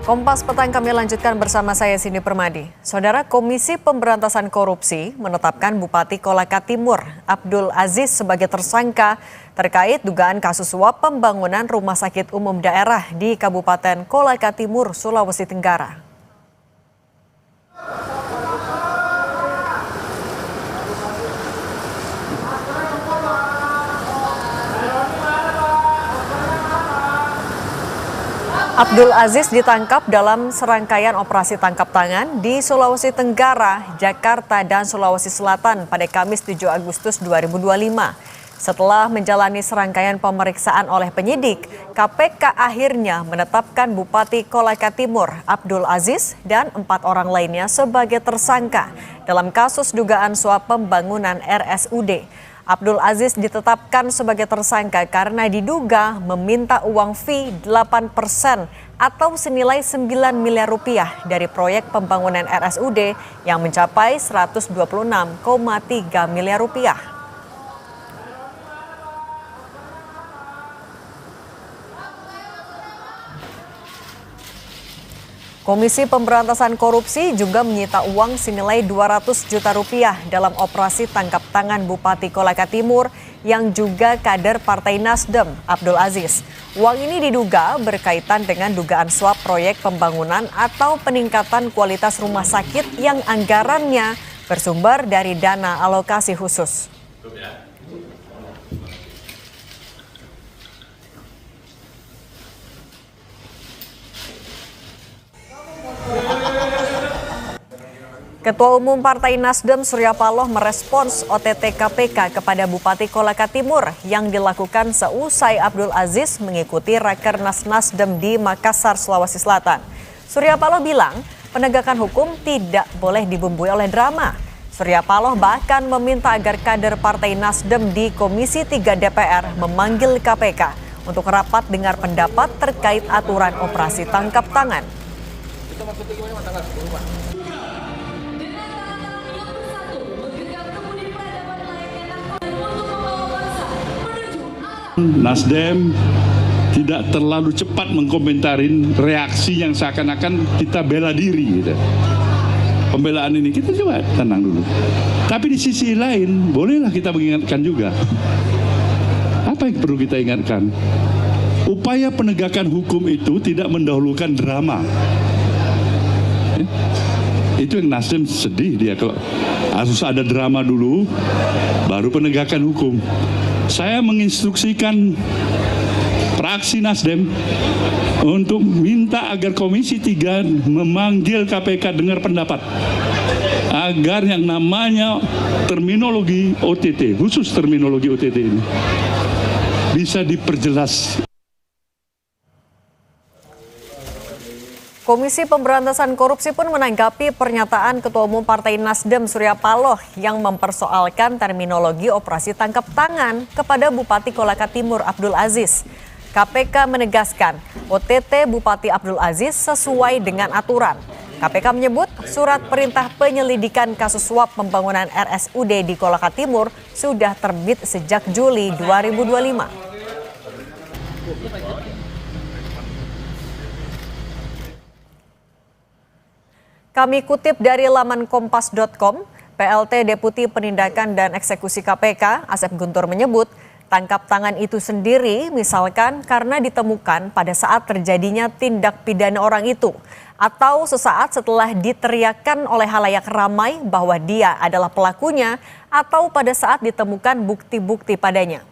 Kompas Petang kami lanjutkan bersama saya Cindy Permadi. Saudara, Komisi Pemberantasan Korupsi menetapkan Bupati Kolaka Timur Abdul Aziz sebagai tersangka terkait dugaan kasus suap pembangunan rumah sakit umum daerah di Kabupaten Kolaka Timur, Sulawesi Tenggara. Abdul Aziz ditangkap dalam serangkaian operasi tangkap tangan di Sulawesi Tenggara, Jakarta, dan Sulawesi Selatan pada Kamis 7 Agustus 2025. Setelah menjalani serangkaian pemeriksaan oleh penyidik, KPK akhirnya menetapkan Bupati Kolaka Timur Abdul Aziz dan 4 orang lainnya sebagai tersangka dalam kasus dugaan suap pembangunan RSUD. Abdul Aziz ditetapkan sebagai tersangka karena diduga meminta uang fee 8% atau senilai 9 miliar rupiah dari proyek pembangunan RSUD yang mencapai 126,3 miliar rupiah. Komisi Pemberantasan Korupsi juga menyita uang senilai 200 juta rupiah dalam operasi tangkap tangan Bupati Kolaka Timur yang juga kader Partai Nasdem, Abdul Aziz. Uang ini diduga berkaitan dengan dugaan suap proyek pembangunan atau peningkatan kualitas rumah sakit yang anggarannya bersumber dari dana alokasi khusus. Ketua Umum Partai Nasdem Surya Paloh merespons OTT KPK kepada Bupati Kolaka Timur yang dilakukan seusai Abdul Aziz mengikuti Rakernas Nasdem di Makassar, Sulawesi Selatan. Surya Paloh bilang penegakan hukum tidak boleh dibumbui oleh drama. Surya Paloh bahkan meminta agar kader Partai Nasdem di Komisi 3 DPR memanggil KPK untuk rapat dengar pendapat terkait aturan operasi tangkap tangan. Nasdem tidak terlalu cepat mengkomentarin reaksi yang seakan-akan kita bela diri gitu. Pembelaan ini kita coba tenang dulu. Tapi di sisi lain bolehlah kita mengingatkan juga. Apa yang perlu kita ingatkan? Upaya penegakan hukum itu tidak mendahulukan drama. Itu yang Nasdem sedih dia kalau harus ada drama dulu baru penegakan hukum. Saya menginstruksikan fraksi Nasdem untuk minta agar Komisi 3 memanggil KPK dengar pendapat agar yang namanya terminologi OTT, khusus terminologi OTT ini bisa diperjelas. Komisi Pemberantasan Korupsi pun menanggapi pernyataan Ketua Umum Partai Nasdem Surya Paloh yang mempersoalkan terminologi operasi tangkap tangan kepada Bupati Kolaka Timur Abdul Aziz. KPK menegaskan OTT Bupati Abdul Aziz sesuai dengan aturan. KPK menyebut surat perintah penyelidikan kasus suap pembangunan RSUD di Kolaka Timur sudah terbit sejak Juli 2025. Kami kutip dari laman kompas.com, PLT Deputi Penindakan dan Eksekusi KPK, Asep Guntur menyebut, tangkap tangan itu sendiri misalkan karena ditemukan pada saat terjadinya tindak pidana orang itu, atau sesaat setelah diteriakan oleh halayak ramai bahwa dia adalah pelakunya, atau pada saat ditemukan bukti-bukti padanya.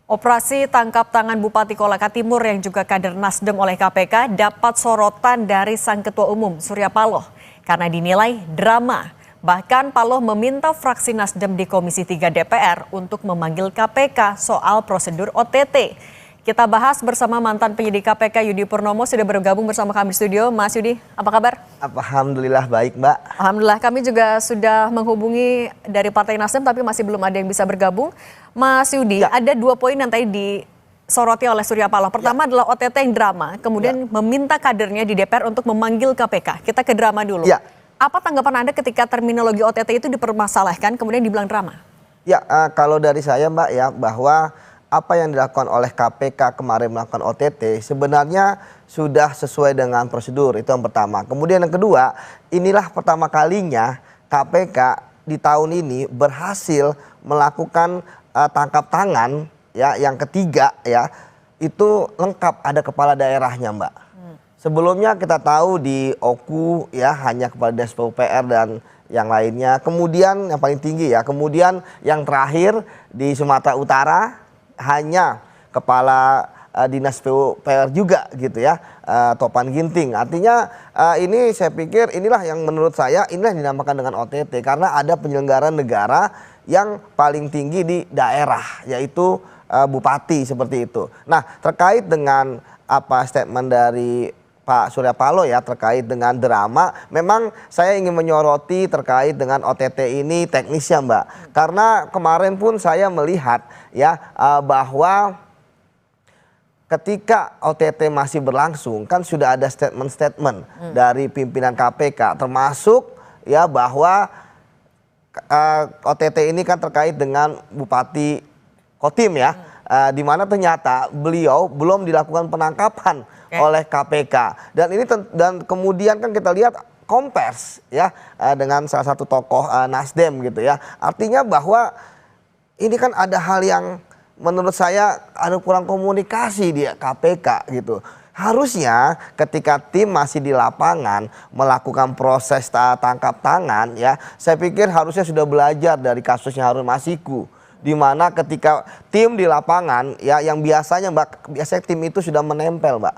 Operasi tangkap tangan Bupati Kolaka Timur yang juga kader Nasdem oleh KPK dapat sorotan dari Sang Ketua Umum Surya Paloh karena dinilai drama. Bahkan Paloh meminta fraksi Nasdem di Komisi 3 DPR untuk memanggil KPK soal prosedur OTT. Kita bahas bersama mantan penyidik KPK Yudi Purnomo sudah bergabung bersama kami di studio. Mas Yudi, apa kabar? Alhamdulillah baik, Mbak. Alhamdulillah, kami juga sudah menghubungi dari Partai Nasdem tapi masih belum ada yang bisa bergabung. Mas Yudi, ada 2 poin yang tadi disoroti oleh Surya Paloh. Pertama adalah OTT yang drama, kemudian meminta kadernya di DPR untuk memanggil KPK. Kita ke drama dulu. Apa tanggapan Anda ketika terminologi OTT itu dipermasalahkan kemudian dibilang drama? Ya, kalau dari saya, Mbak, ya, bahwa apa yang dilakukan oleh KPK kemarin melakukan OTT sebenarnya sudah sesuai dengan prosedur, itu yang pertama. Kemudian yang kedua, inilah pertama kalinya KPK di tahun ini berhasil melakukan tangkap tangan ya, yang ketiga ya, itu lengkap ada kepala daerahnya, Mbak. Sebelumnya kita tahu di OKU ya hanya kepala Dinas PUPR dan yang lainnya. Kemudian yang paling tinggi ya, kemudian yang terakhir di Sumatera Utara hanya kepala Dinas PUPR juga gitu ya, Topan Ginting. Artinya ini saya pikir inilah yang menurut saya inilah yang dinamakan dengan OTT karena ada penyelenggara negara yang paling tinggi di daerah yaitu bupati seperti itu. Nah, terkait dengan apa statement dari Pak Surya Paloh ya terkait dengan drama, memang saya ingin menyoroti terkait dengan OTT ini teknisnya, Mbak. Karena kemarin pun saya melihat ya bahwa ketika OTT masih berlangsung kan sudah ada statement-statement dari pimpinan KPK termasuk ya bahwa OTT ini kan terkait dengan Bupati Kotim ya, di mana ternyata beliau belum dilakukan penangkapan oleh KPK dan ini dan kemudian kan kita lihat kompers ya dengan salah satu tokoh Nasdem gitu ya, artinya bahwa ini kan ada hal yang menurut saya ada kurang komunikasi di KPK gitu. Harusnya ketika tim masih di lapangan melakukan proses tangkap tangan ya, saya pikir harusnya sudah belajar dari kasusnya Harun Masiku. Di mana ketika tim di lapangan ya yang biasanya tim itu sudah menempel, Mbak.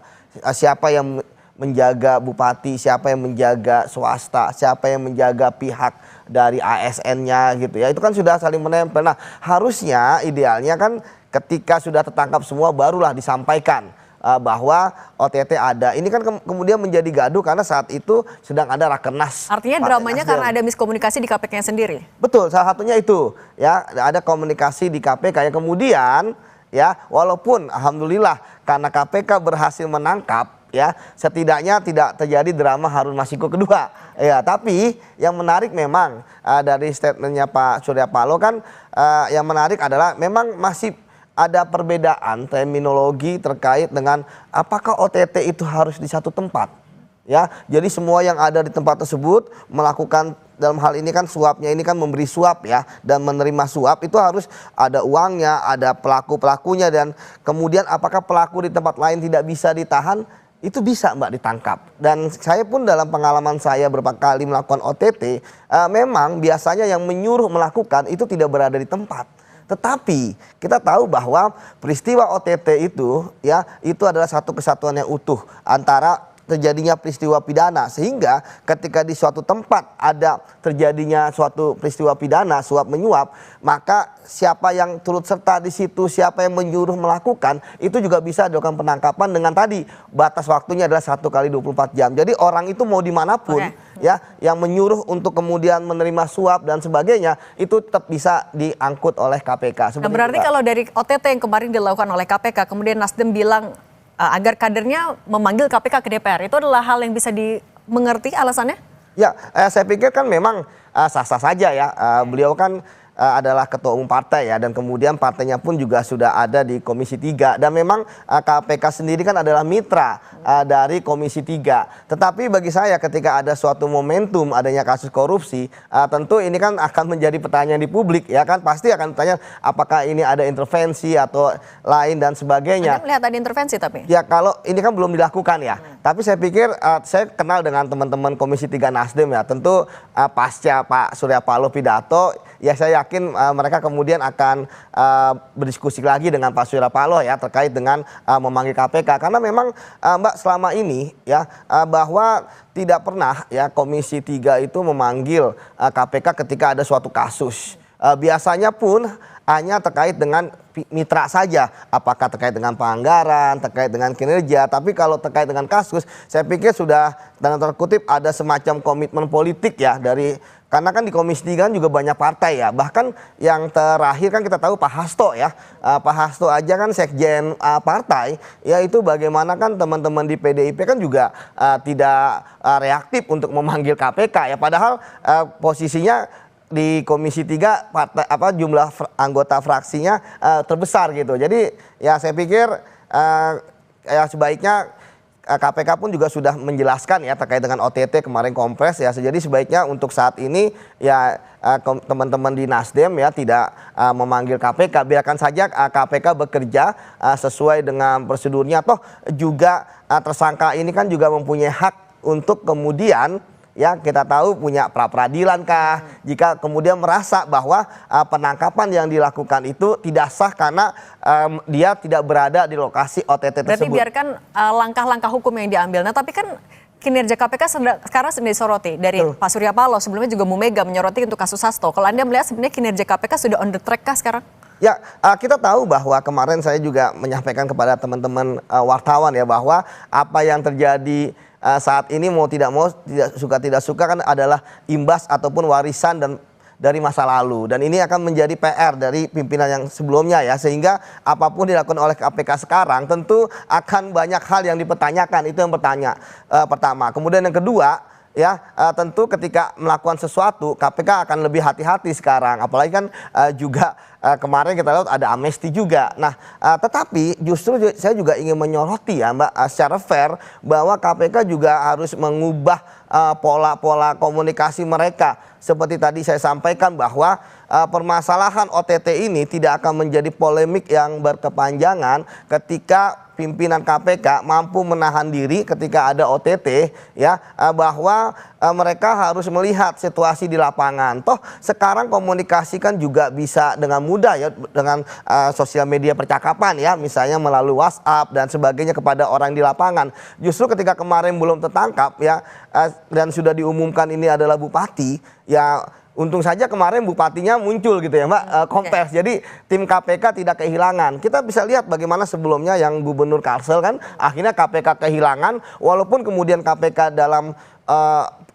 Siapa yang menjaga bupati, siapa yang menjaga swasta, siapa yang menjaga pihak dari ASN-nya gitu ya. Itu kan sudah saling menempel. Nah, harusnya idealnya kan ketika sudah tertangkap semua barulah disampaikan bahwa OTT ada. Ini kan kemudian menjadi gaduh karena saat itu sedang ada rakernas. Artinya dramanya karena ada miskomunikasi di KPK-nya sendiri. Betul, salah satunya itu ya, ada komunikasi di KPK yang kemudian ya walaupun alhamdulillah karena KPK berhasil menangkap ya, setidaknya tidak terjadi drama Harun Masiku kedua. Ya, tapi yang menarik memang dari statementnya Pak Surya Paloh kan yang menarik adalah memang masih ada perbedaan terminologi terkait dengan apakah OTT itu harus di satu tempat. Ya, jadi semua yang ada di tempat tersebut melakukan dalam hal ini kan suapnya ini kan memberi suap ya dan menerima suap itu harus ada uangnya, ada pelaku-pelakunya dan kemudian apakah pelaku di tempat lain tidak bisa ditahan? Itu bisa, Mbak, ditangkap. Dan saya pun dalam pengalaman saya beberapa kali melakukan OTT, memang biasanya yang menyuruh melakukan itu tidak berada di tempat. Tetapi kita tahu bahwa peristiwa OTT itu ya itu adalah satu kesatuan yang utuh antara terjadinya peristiwa pidana, sehingga ketika di suatu tempat ada terjadinya suatu peristiwa pidana suap menyuap, maka siapa yang turut serta di situ, siapa yang menyuruh melakukan itu juga bisa dilakukan penangkapan dengan tadi batas waktunya adalah 1 kali 24 jam. Jadi orang itu mau dimanapun ya yang menyuruh untuk kemudian menerima suap dan sebagainya itu tetap bisa diangkut oleh KPK. Nah, berarti kalau dari OTT yang kemarin dilakukan oleh KPK kemudian Nasdem bilang agar kadernya memanggil KPK ke DPR, itu adalah hal yang bisa dimengerti alasannya? Ya, saya pikir kan memang sah-sah saja ya. Beliau kan adalah ketua umum partai ya dan kemudian partainya pun juga sudah ada di Komisi 3 dan memang KPK sendiri kan adalah mitra dari Komisi 3. Tetapi bagi saya ketika ada suatu momentum adanya kasus korupsi, tentu ini kan akan menjadi pertanyaan di publik ya kan, pasti akan bertanya apakah ini ada intervensi atau lain dan sebagainya. Anda melihat ada intervensi tapi? Ya kalau ini kan belum dilakukan ya. Tapi saya pikir saya kenal dengan teman-teman Komisi 3 Nasdem ya. Tentu pasca Pak Surya Paloh pidato ya saya yakin mereka kemudian akan berdiskusi lagi dengan Pak Surya Paloh ya terkait dengan memanggil KPK karena memang Mbak selama ini ya bahwa tidak pernah ya Komisi 3 itu memanggil KPK ketika ada suatu kasus. Biasanya pun hanya terkait dengan mitra saja, apakah terkait dengan pelanggaran, terkait dengan kinerja, tapi kalau terkait dengan kasus, saya pikir sudah dalam tanda kutip ada semacam komitmen politik ya dari, karena kan di Komisi 3 kan juga banyak partai ya, bahkan yang terakhir kan kita tahu Pak Hasto ya, Pak Hasto aja kan sekjen partai, ya itu bagaimana kan teman-teman di PDIP kan juga tidak reaktif untuk memanggil KPK ya, padahal posisinya di Komisi 3 jumlah anggota fraksinya terbesar gitu. Jadi ya saya pikir ya sebaiknya KPK pun juga sudah menjelaskan ya terkait dengan OTT kemarin kompres ya. Jadi sebaiknya untuk saat ini ya teman-teman di Nasdem ya tidak memanggil KPK, biarkan saja KPK bekerja sesuai dengan prosedurnya. Toh juga tersangka ini kan juga mempunyai hak untuk kemudian ya kita tahu punya pra-peradilan kah jika kemudian merasa bahwa penangkapan yang dilakukan itu tidak sah karena dia tidak berada di lokasi OTT tersebut. Berarti biarkan langkah-langkah hukum yang diambil. Nah tapi kan kinerja KPK sekarang sedang disoroti dari Pak Surya Paloh, sebelumnya juga Bu Mega menyoroti untuk kasus Hasto. Kalau Anda melihat sebenarnya kinerja KPK sudah on the track kah sekarang? Ya, kita tahu bahwa kemarin saya juga menyampaikan kepada teman-teman wartawan ya bahwa apa yang terjadi saat ini mau tidak suka kan adalah imbas ataupun warisan dan dari masa lalu, dan ini akan menjadi PR dari pimpinan yang sebelumnya ya, sehingga apapun dilakukan oleh KPK sekarang tentu akan banyak hal yang dipertanyakan. Itu yang pertama. Kemudian yang kedua ya, tentu ketika melakukan sesuatu KPK akan lebih hati-hati sekarang, apalagi kan juga kemarin kita lihat ada amnesti juga. Nah tetapi justru saya juga ingin menyoroti ya Mbak, secara fair bahwa KPK juga harus mengubah pola-pola komunikasi mereka. Seperti tadi saya sampaikan bahwa permasalahan OTT ini tidak akan menjadi polemik yang berkepanjangan ketika pimpinan KPK mampu menahan diri ketika ada OTT ya, bahwa mereka harus melihat situasi di lapangan. Toh sekarang komunikasi kan juga bisa dengan mudah ya dengan sosial media percakapan ya, misalnya melalui WhatsApp dan sebagainya kepada orang di lapangan. Justru ketika kemarin belum tertangkap ya dan sudah diumumkan ini adalah bupati ya, untung saja kemarin bupatinya muncul gitu ya Mbak, kompers. Jadi tim KPK tidak kehilangan. Kita bisa lihat bagaimana sebelumnya yang Gubernur Kalsel kan akhirnya KPK kehilangan, walaupun kemudian KPK dalam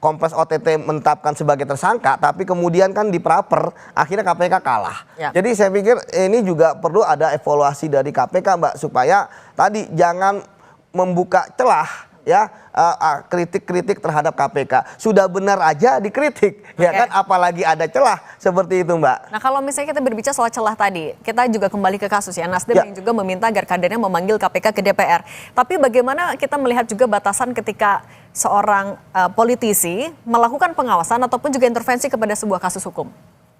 kompres OTT menetapkan sebagai tersangka, tapi kemudian kan di praper akhirnya KPK kalah. Ya. Jadi saya pikir ini juga perlu ada evaluasi dari KPK Mbak, supaya tadi jangan membuka celah ya kritik-kritik terhadap KPK. Sudah benar aja dikritik, ya kan, apalagi ada celah seperti itu Mbak. Nah kalau misalnya kita berbicara soal celah tadi, kita juga kembali ke kasus ya, Nasdem yang juga meminta agar kadernya memanggil KPK ke DPR. Tapi bagaimana kita melihat juga batasan ketika seorang politisi melakukan pengawasan ataupun juga intervensi kepada sebuah kasus hukum?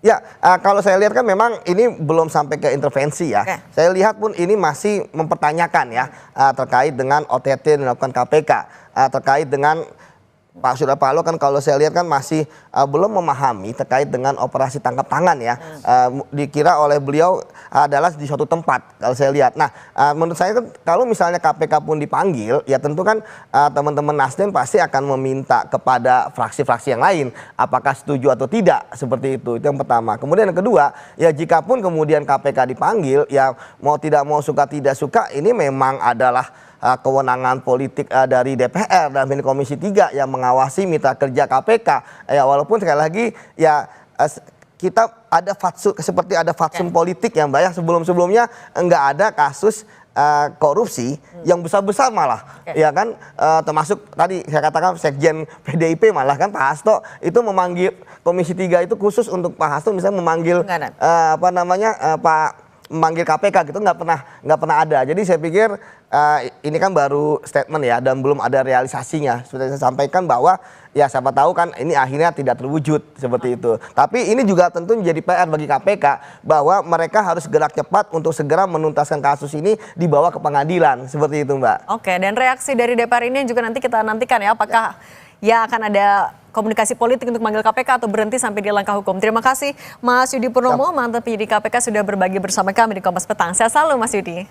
Ya, kalau saya lihat kan memang ini belum sampai ke intervensi ya. Saya lihat pun ini masih mempertanyakan ya terkait dengan OTT yang dilakukan KPK, terkait dengan Pak Surya Paloh kan kalau saya lihat kan masih belum memahami terkait dengan operasi tangkap tangan ya. Dikira oleh beliau adalah di suatu tempat kalau saya lihat. Nah menurut saya kan kalau misalnya KPK pun dipanggil ya tentu kan teman-teman Nasdem pasti akan meminta kepada fraksi-fraksi yang lain apakah setuju atau tidak, seperti itu. Itu yang pertama. Kemudian yang kedua ya, jika pun kemudian KPK dipanggil ya mau tidak mau suka tidak suka ini memang adalah kewenangan politik dari DPR dan Komisi 3 yang mengawasi mitra kerja KPK ya, walaupun sekali lagi ya kita ada seperti ada fatsun politik ya Mbak ya, sebelumnya enggak ada kasus korupsi yang besar-besar malah ya kan, termasuk tadi saya katakan Sekjen PDIP malah kan Pak Hasto itu memanggil Komisi 3 itu khusus untuk Pak Hasto misalnya memanggil memanggil KPK gitu, nggak pernah ada. Jadi saya pikir ini kan baru statement ya dan belum ada realisasinya. Sudah saya sampaikan bahwa ya siapa tahu kan ini akhirnya tidak terwujud seperti itu. Tapi ini juga tentu menjadi PR bagi KPK bahwa mereka harus gerak cepat untuk segera menuntaskan kasus ini, dibawa ke pengadilan seperti itu Mbak. Oke, dan reaksi dari DPR ini juga nanti kita nantikan ya, apakah ya akan ada komunikasi politik untuk manggil KPK atau berhenti sampai di langkah hukum. Terima kasih Mas Yudi Purnomo, mantan penyidik KPK sudah berbagi bersama kami di Kompas Petang. Sehat selalu Mas Yudi.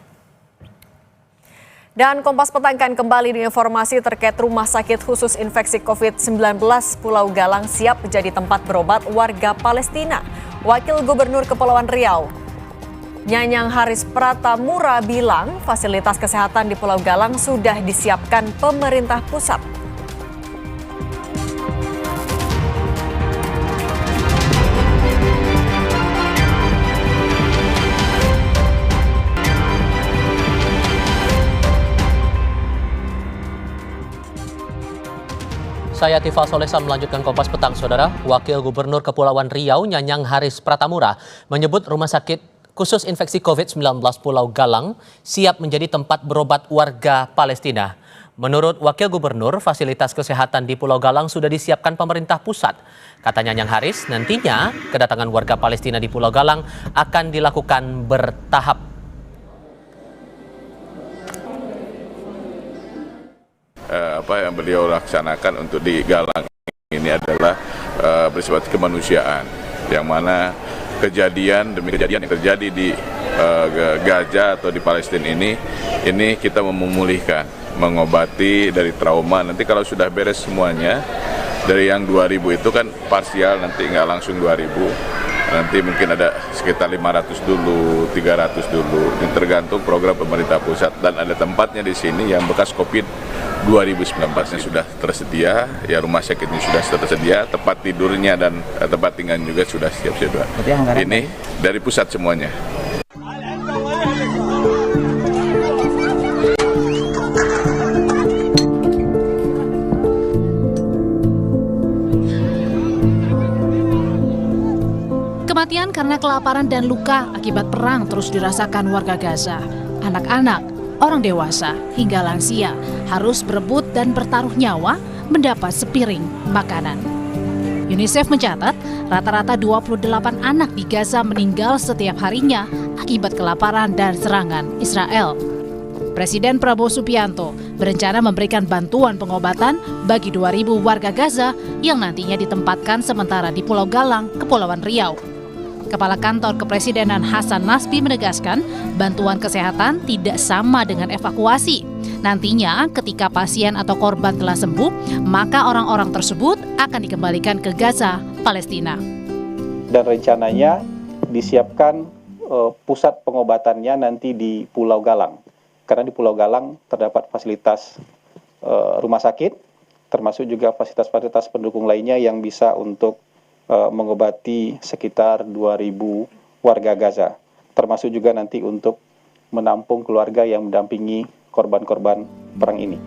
Dan Kompas Petang akan kembali di informasi terkait Rumah Sakit Khusus Infeksi COVID-19 Pulau Galang siap menjadi tempat berobat warga Palestina. Wakil Gubernur Kepulauan Riau, Nyanyang Haris Pratamura bilang fasilitas kesehatan di Pulau Galang sudah disiapkan pemerintah pusat. Saya Tifal Solesa melanjutkan Kompas Petang, Saudara. Wakil Gubernur Kepulauan Riau, Nyanyang Haris Pratamura, menyebut rumah sakit khusus infeksi COVID-19 Pulau Galang siap menjadi tempat berobat warga Palestina. Menurut Wakil Gubernur, fasilitas kesehatan di Pulau Galang sudah disiapkan pemerintah pusat. Kata Nyanyang Haris, nantinya kedatangan warga Palestina di Pulau Galang akan dilakukan bertahap. Apa yang beliau laksanakan untuk di Galang ini adalah bersifat kemanusiaan, yang mana kejadian demi kejadian yang terjadi di Gaza atau di Palestina ini kita memulihkan, mengobati dari trauma. Nanti kalau sudah beres semuanya, dari yang 2000 itu kan parsial, nanti nggak langsung 2000. Nanti mungkin ada sekitar 500 dulu, 300 dulu. Ini tergantung program pemerintah pusat, dan ada tempatnya di sini yang bekas COVID 2019-nya sudah tersedia, ya rumah sakitnya sudah tersedia, tempat tidurnya dan tempat tinggalnya juga sudah siap sedia. Ini dari pusat semuanya. Kematian karena kelaparan dan luka akibat perang terus dirasakan warga Gaza. Anak-anak, orang dewasa, hingga lansia harus berebut dan bertaruh nyawa mendapat sepiring makanan. UNICEF mencatat rata-rata 28 anak di Gaza meninggal setiap harinya akibat kelaparan dan serangan Israel. Presiden Prabowo Subianto berencana memberikan bantuan pengobatan bagi 2.000 warga Gaza yang nantinya ditempatkan sementara di Pulau Galang, Kepulauan Riau. Kepala Kantor Kepresidenan Hasan Nasbi menegaskan bantuan kesehatan tidak sama dengan evakuasi. Nantinya ketika pasien atau korban telah sembuh, maka orang-orang tersebut akan dikembalikan ke Gaza, Palestina. Dan rencananya disiapkan pusat pengobatannya nanti di Pulau Galang. Karena di Pulau Galang terdapat fasilitas rumah sakit, termasuk juga fasilitas-fasilitas pendukung lainnya yang bisa untuk mengobati sekitar 2.000 warga Gaza, termasuk juga nanti untuk menampung keluarga yang mendampingi korban-korban perang ini.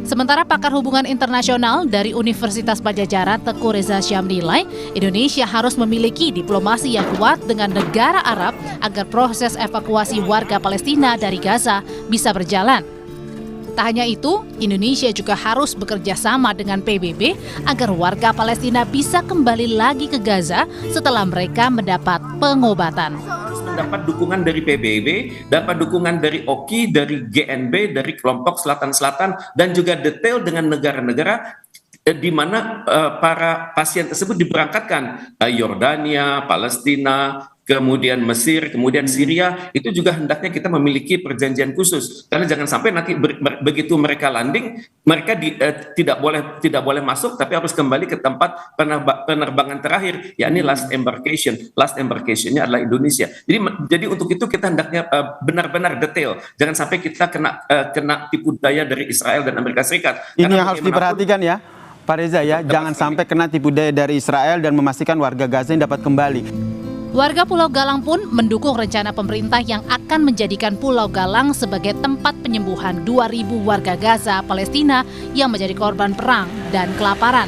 Sementara pakar hubungan internasional dari Universitas Padjadjaran Teguh Reza Syam menilai Indonesia harus memiliki diplomasi yang kuat dengan negara Arab agar proses evakuasi warga Palestina dari Gaza bisa berjalan. Tak hanya itu, Indonesia juga harus bekerja sama dengan PBB agar warga Palestina bisa kembali lagi ke Gaza setelah mereka mendapat pengobatan. Dapat dukungan dari PBB, dapat dukungan dari OKI, dari GNB, dari kelompok Selatan-Selatan, dan juga detail dengan negara-negara di mana para pasien tersebut diberangkatkan. Yordania, Palestina, kemudian Mesir, kemudian Syria, itu juga hendaknya kita memiliki perjanjian khusus. Karena jangan sampai nanti begitu mereka landing, mereka tidak boleh masuk, tapi harus kembali ke tempat penerbangan terakhir, yakni last embarkation. Last embarkation-nya adalah Indonesia. Jadi untuk itu kita hendaknya benar-benar detail. Jangan sampai kita kena tipu daya dari Israel dan Amerika Serikat. Ini yang harus diperhatikan ya, Pak Reza ya, jangan sampai kena tipu daya dari Israel dan memastikan warga Gaza yang dapat kembali. Warga Pulau Galang pun mendukung rencana pemerintah yang akan menjadikan Pulau Galang sebagai tempat penyembuhan 2.000 warga Gaza, Palestina yang menjadi korban perang dan kelaparan.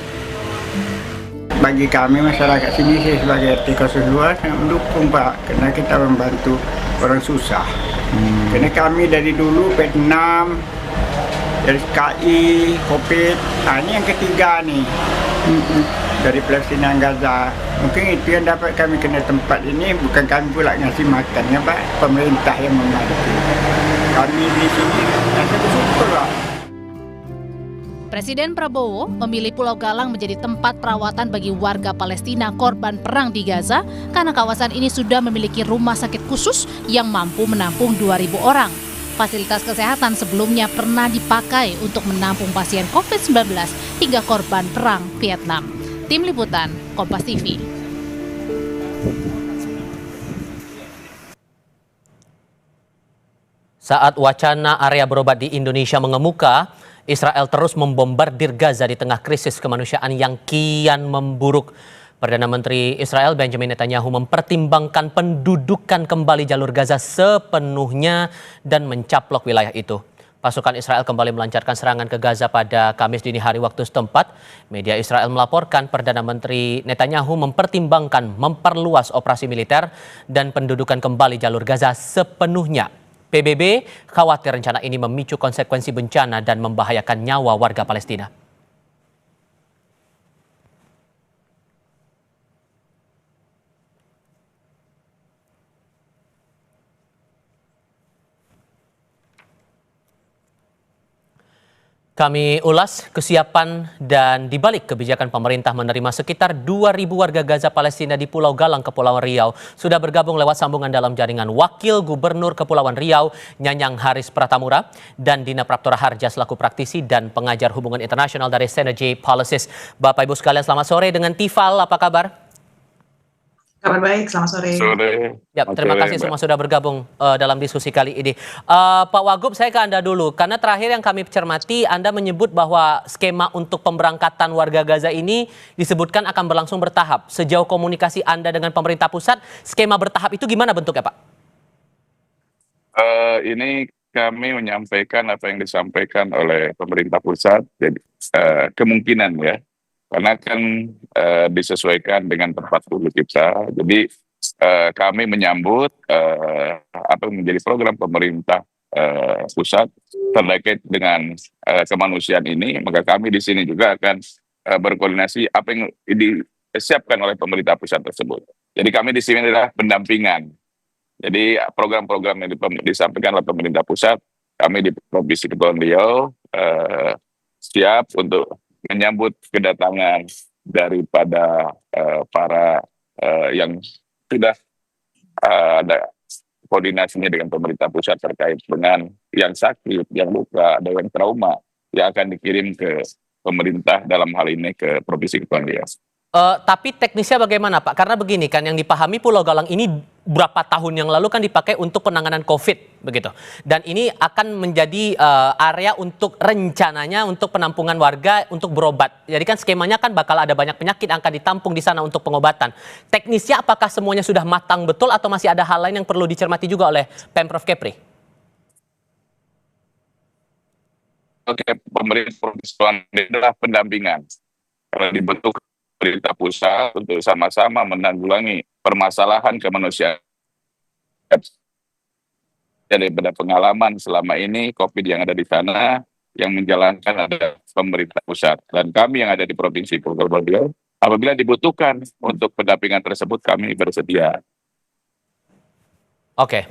Bagi kami masyarakat sini, saya sebagai RT 02 sangat mendukung Pak, karena kita membantu orang susah. Karena kami dari dulu Vietnam, dari KI, COVID, ini yang ketiga nih. Dari Palestina Gaza. Mungkin itu yang dapat kami kena tempat ini, bukan kami pula ngasih makannya Pak, pemerintah yang membantu. Kami di sini rasa bersyukur Pak. Presiden Prabowo memilih Pulau Galang menjadi tempat perawatan bagi warga Palestina korban perang di Gaza karena kawasan ini sudah memiliki rumah sakit khusus yang mampu menampung 2.000 orang. Fasilitas kesehatan sebelumnya pernah dipakai untuk menampung pasien COVID-19 hingga korban perang Vietnam. Tim Liputan, Kompas TV. Saat wacana area berobat di Indonesia mengemuka, Israel terus membombardir Gaza di tengah krisis kemanusiaan yang kian memburuk. Perdana Menteri Israel Benjamin Netanyahu mempertimbangkan pendudukan kembali jalur Gaza sepenuhnya dan mencaplok wilayah itu. Pasukan Israel kembali melancarkan serangan ke Gaza pada Kamis dini hari waktu setempat. Media Israel melaporkan Perdana Menteri Netanyahu mempertimbangkan memperluas operasi militer dan pendudukan kembali jalur Gaza sepenuhnya. PBB khawatir rencana ini memicu konsekuensi bencana dan membahayakan nyawa warga Palestina. Kami ulas kesiapan dan dibalik kebijakan pemerintah menerima sekitar 2.000 warga Gaza Palestina di Pulau Galang, Kepulauan Riau. Sudah bergabung lewat sambungan dalam jaringan Wakil Gubernur Kepulauan Riau, Nyanyang Haris Pratamura, dan Dina Praptora Harja selaku praktisi dan pengajar hubungan internasional dari Synergy Policies. Bapak Ibu sekalian, selamat sore. Dengan Tifal, apa kabar? Kabar baik, selamat sore. Ya, terima kasih semua sudah bergabung dalam diskusi kali ini. Pak Wagub, saya ke Anda dulu. Karena terakhir yang kami cermati, Anda menyebut bahwa skema untuk pemberangkatan warga Gaza ini disebutkan akan berlangsung bertahap. Sejauh komunikasi Anda dengan pemerintah pusat, skema bertahap itu gimana bentuknya, Pak? Ini kami menyampaikan apa yang disampaikan oleh pemerintah pusat. Jadi kemungkinan ya. Karena kan disesuaikan dengan tempat dulu kita. Jadi kami menyambut apa yang menjadi program pemerintah pusat terkait dengan kemanusiaan ini. Maka kami di sini juga akan berkoordinasi apa yang disiapkan oleh pemerintah pusat tersebut. Jadi kami di sini adalah pendampingan. Jadi program-program yang disampaikan oleh pemerintah pusat, kami di Provinsi Kepulauan Riau siap untuk menyambut kedatangan daripada para yang sudah ada koordinasinya dengan pemerintah pusat terkait dengan yang sakit, yang luka, ada yang trauma yang akan dikirim ke pemerintah dalam hal ini ke Provinsi Kepulauan Riau. Tapi teknisnya bagaimana, Pak? Karena begini kan, yang dipahami Pulau Galang ini berapa tahun yang lalu kan dipakai untuk penanganan COVID, begitu. Dan ini akan menjadi area untuk rencananya untuk penampungan warga untuk berobat. Jadi kan skemanya kan bakal ada banyak penyakit yang akan ditampung di sana untuk pengobatan. Teknisnya apakah semuanya sudah matang betul atau masih ada hal lain yang perlu dicermati juga oleh Pemprov Kepri? Oke, pemerintah Provinsi Kepulauan Riau adalah pendampingan. Karena dibentuk pemerintah pusat untuk sama-sama menanggulangi permasalahan kemanusiaan. Daripada pengalaman selama ini COVID yang ada di sana, yang menjalankan ada pemerintah pusat. Dan kami yang ada di Provinsi Kepulauan Riau, apabila dibutuhkan untuk pendampingan tersebut, kami bersedia. Oke,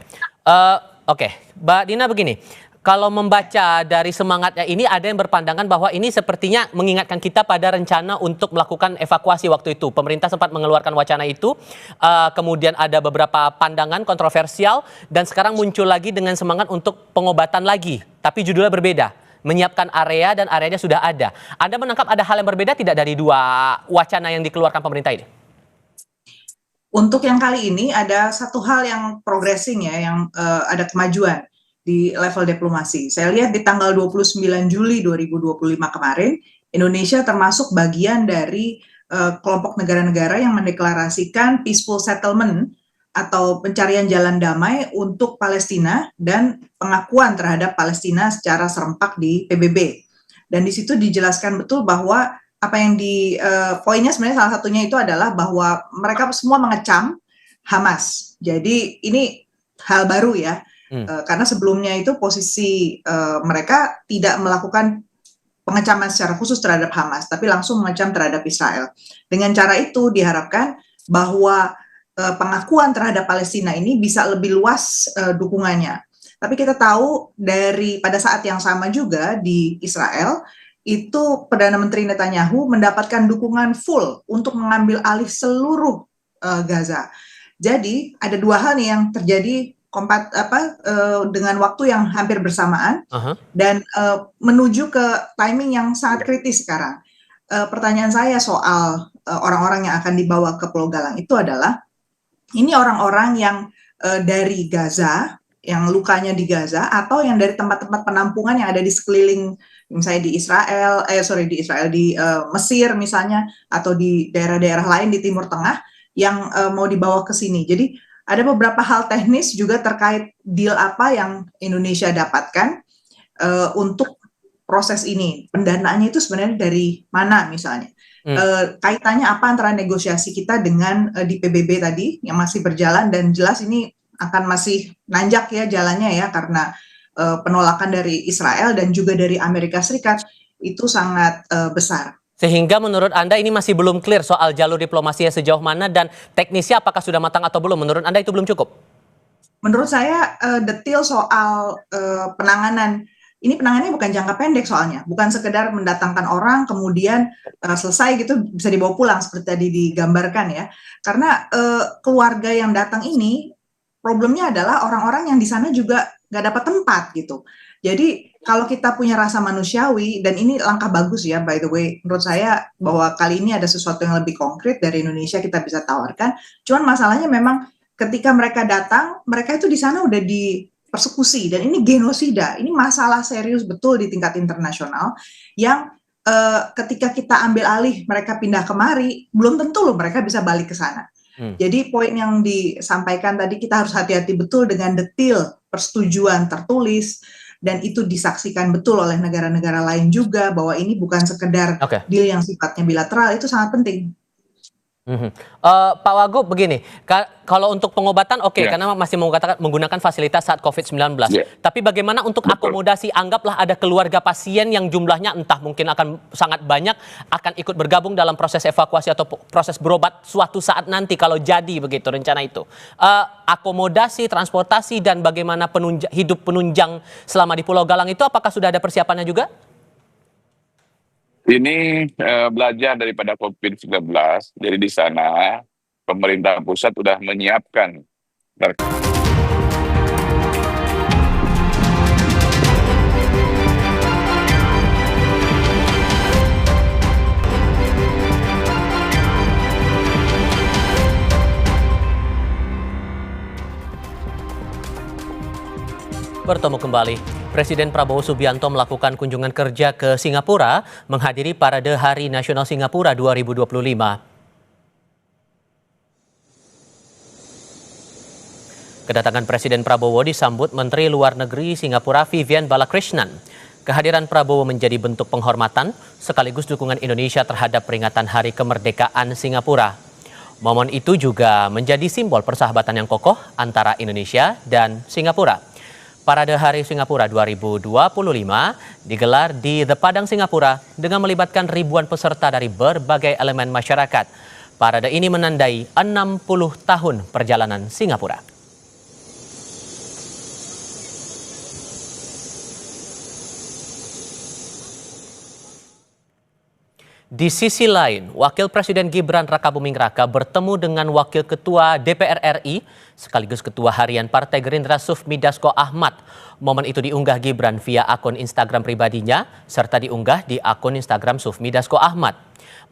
Mbak Dina begini. Kalau membaca dari semangatnya ini, ada yang berpandangan bahwa ini sepertinya mengingatkan kita pada rencana untuk melakukan evakuasi waktu itu. Pemerintah sempat mengeluarkan wacana itu, kemudian ada beberapa pandangan kontroversial, dan sekarang muncul lagi dengan semangat untuk pengobatan lagi. Tapi judulnya berbeda, menyiapkan area dan areanya sudah ada. Anda menangkap ada hal yang berbeda tidak dari dua wacana yang dikeluarkan pemerintah ini? Untuk yang kali ini ada satu hal yang progressing ya, yang ada kemajuan di level diplomasi. Saya lihat di tanggal 29 Juli 2025 kemarin, Indonesia termasuk bagian dari kelompok negara-negara yang mendeklarasikan peaceful settlement atau pencarian jalan damai untuk Palestina dan pengakuan terhadap Palestina secara serempak di PBB. Dan di situ dijelaskan betul bahwa apa yang poinnya sebenarnya salah satunya itu adalah bahwa mereka semua mengecam Hamas. Jadi ini hal baru ya. Karena sebelumnya itu posisi mereka tidak melakukan pengecaman secara khusus terhadap Hamas, tapi langsung mengecam terhadap Israel. Dengan cara itu diharapkan bahwa pengakuan terhadap Palestina ini bisa lebih luas dukungannya. Tapi kita tahu pada saat yang sama juga di Israel, itu Perdana Menteri Netanyahu mendapatkan dukungan full untuk mengambil alih seluruh Gaza. Jadi ada dua hal nih yang terjadi dengan waktu yang hampir bersamaan dan menuju ke timing yang sangat kritis sekarang. Pertanyaan saya soal orang-orang yang akan dibawa ke Pulau Galang itu adalah, ini orang-orang yang dari Gaza, yang lukanya di Gaza, atau yang dari tempat-tempat penampungan yang ada di sekeliling, misalnya di Mesir misalnya, atau di daerah-daerah lain di Timur Tengah yang mau dibawa ke sini. Jadi ada beberapa hal teknis juga terkait deal apa yang Indonesia dapatkan. untuk proses ini. Pendanaannya itu sebenarnya dari mana misalnya? Kaitannya apa antara negosiasi kita dengan di PBB tadi yang masih berjalan, dan jelas ini akan masih nanjak ya jalannya ya, karena penolakan dari Israel dan juga dari Amerika Serikat itu sangat besar. Sehingga menurut Anda ini masih belum clear soal jalur diplomasinya sejauh mana dan teknisnya apakah sudah matang atau belum? Menurut Anda itu belum cukup? Menurut saya detail soal penanganan, ini penanganannya bukan jangka pendek soalnya, bukan sekedar mendatangkan orang kemudian selesai gitu bisa dibawa pulang seperti tadi digambarkan ya. Karena keluarga yang datang ini problemnya adalah orang-orang yang di sana juga nggak dapat tempat gitu. Jadi kalau kita punya rasa manusiawi, dan ini langkah bagus ya by the way, menurut saya bahwa kali ini ada sesuatu yang lebih konkret dari Indonesia kita bisa tawarkan. Cuman masalahnya memang ketika mereka datang, mereka itu di sana udah dipersekusi, dan ini genosida, ini masalah serius betul di tingkat internasional yang ketika kita ambil alih mereka pindah kemari, belum tentu loh mereka bisa balik ke sana. Jadi poin yang disampaikan tadi, kita harus hati-hati betul dengan detail persetujuan tertulis, dan itu disaksikan betul oleh negara-negara lain juga bahwa ini bukan sekedar deal yang sifatnya bilateral, itu sangat penting. Pak Wagub begini, kalau untuk pengobatan karena masih menggunakan fasilitas saat COVID-19. Tapi bagaimana untuk akomodasi? Anggaplah ada keluarga pasien yang jumlahnya entah mungkin akan sangat banyak, akan ikut bergabung dalam proses evakuasi atau proses berobat suatu saat nanti kalau jadi begitu rencana itu. Akomodasi, transportasi, dan bagaimana hidup penunjang selama di Pulau Galang itu apakah sudah ada persiapannya juga? Ini belajar daripada COVID-19, jadi di sana pemerintah pusat sudah menyiapkan. Bertemu kembali. Presiden Prabowo Subianto melakukan kunjungan kerja ke Singapura menghadiri Parade Hari Nasional Singapura 2025. Kedatangan Presiden Prabowo disambut Menteri Luar Negeri Singapura Vivian Balakrishnan. Kehadiran Prabowo menjadi bentuk penghormatan sekaligus dukungan Indonesia terhadap peringatan Hari Kemerdekaan Singapura. Momen itu juga menjadi simbol persahabatan yang kokoh antara Indonesia dan Singapura. Parade Hari Singapura 2025 digelar di The Padang, Singapura dengan melibatkan ribuan peserta dari berbagai elemen masyarakat. Parade ini menandai 60 tahun perjalanan Singapura. Di sisi lain, Wakil Presiden Gibran Rakabuming Raka bertemu dengan Wakil Ketua DPR RI sekaligus Ketua Harian Partai Gerindra Sufmi Dasko Ahmad. Momen itu diunggah Gibran via akun Instagram pribadinya serta diunggah di akun Instagram Sufmi Dasko Ahmad.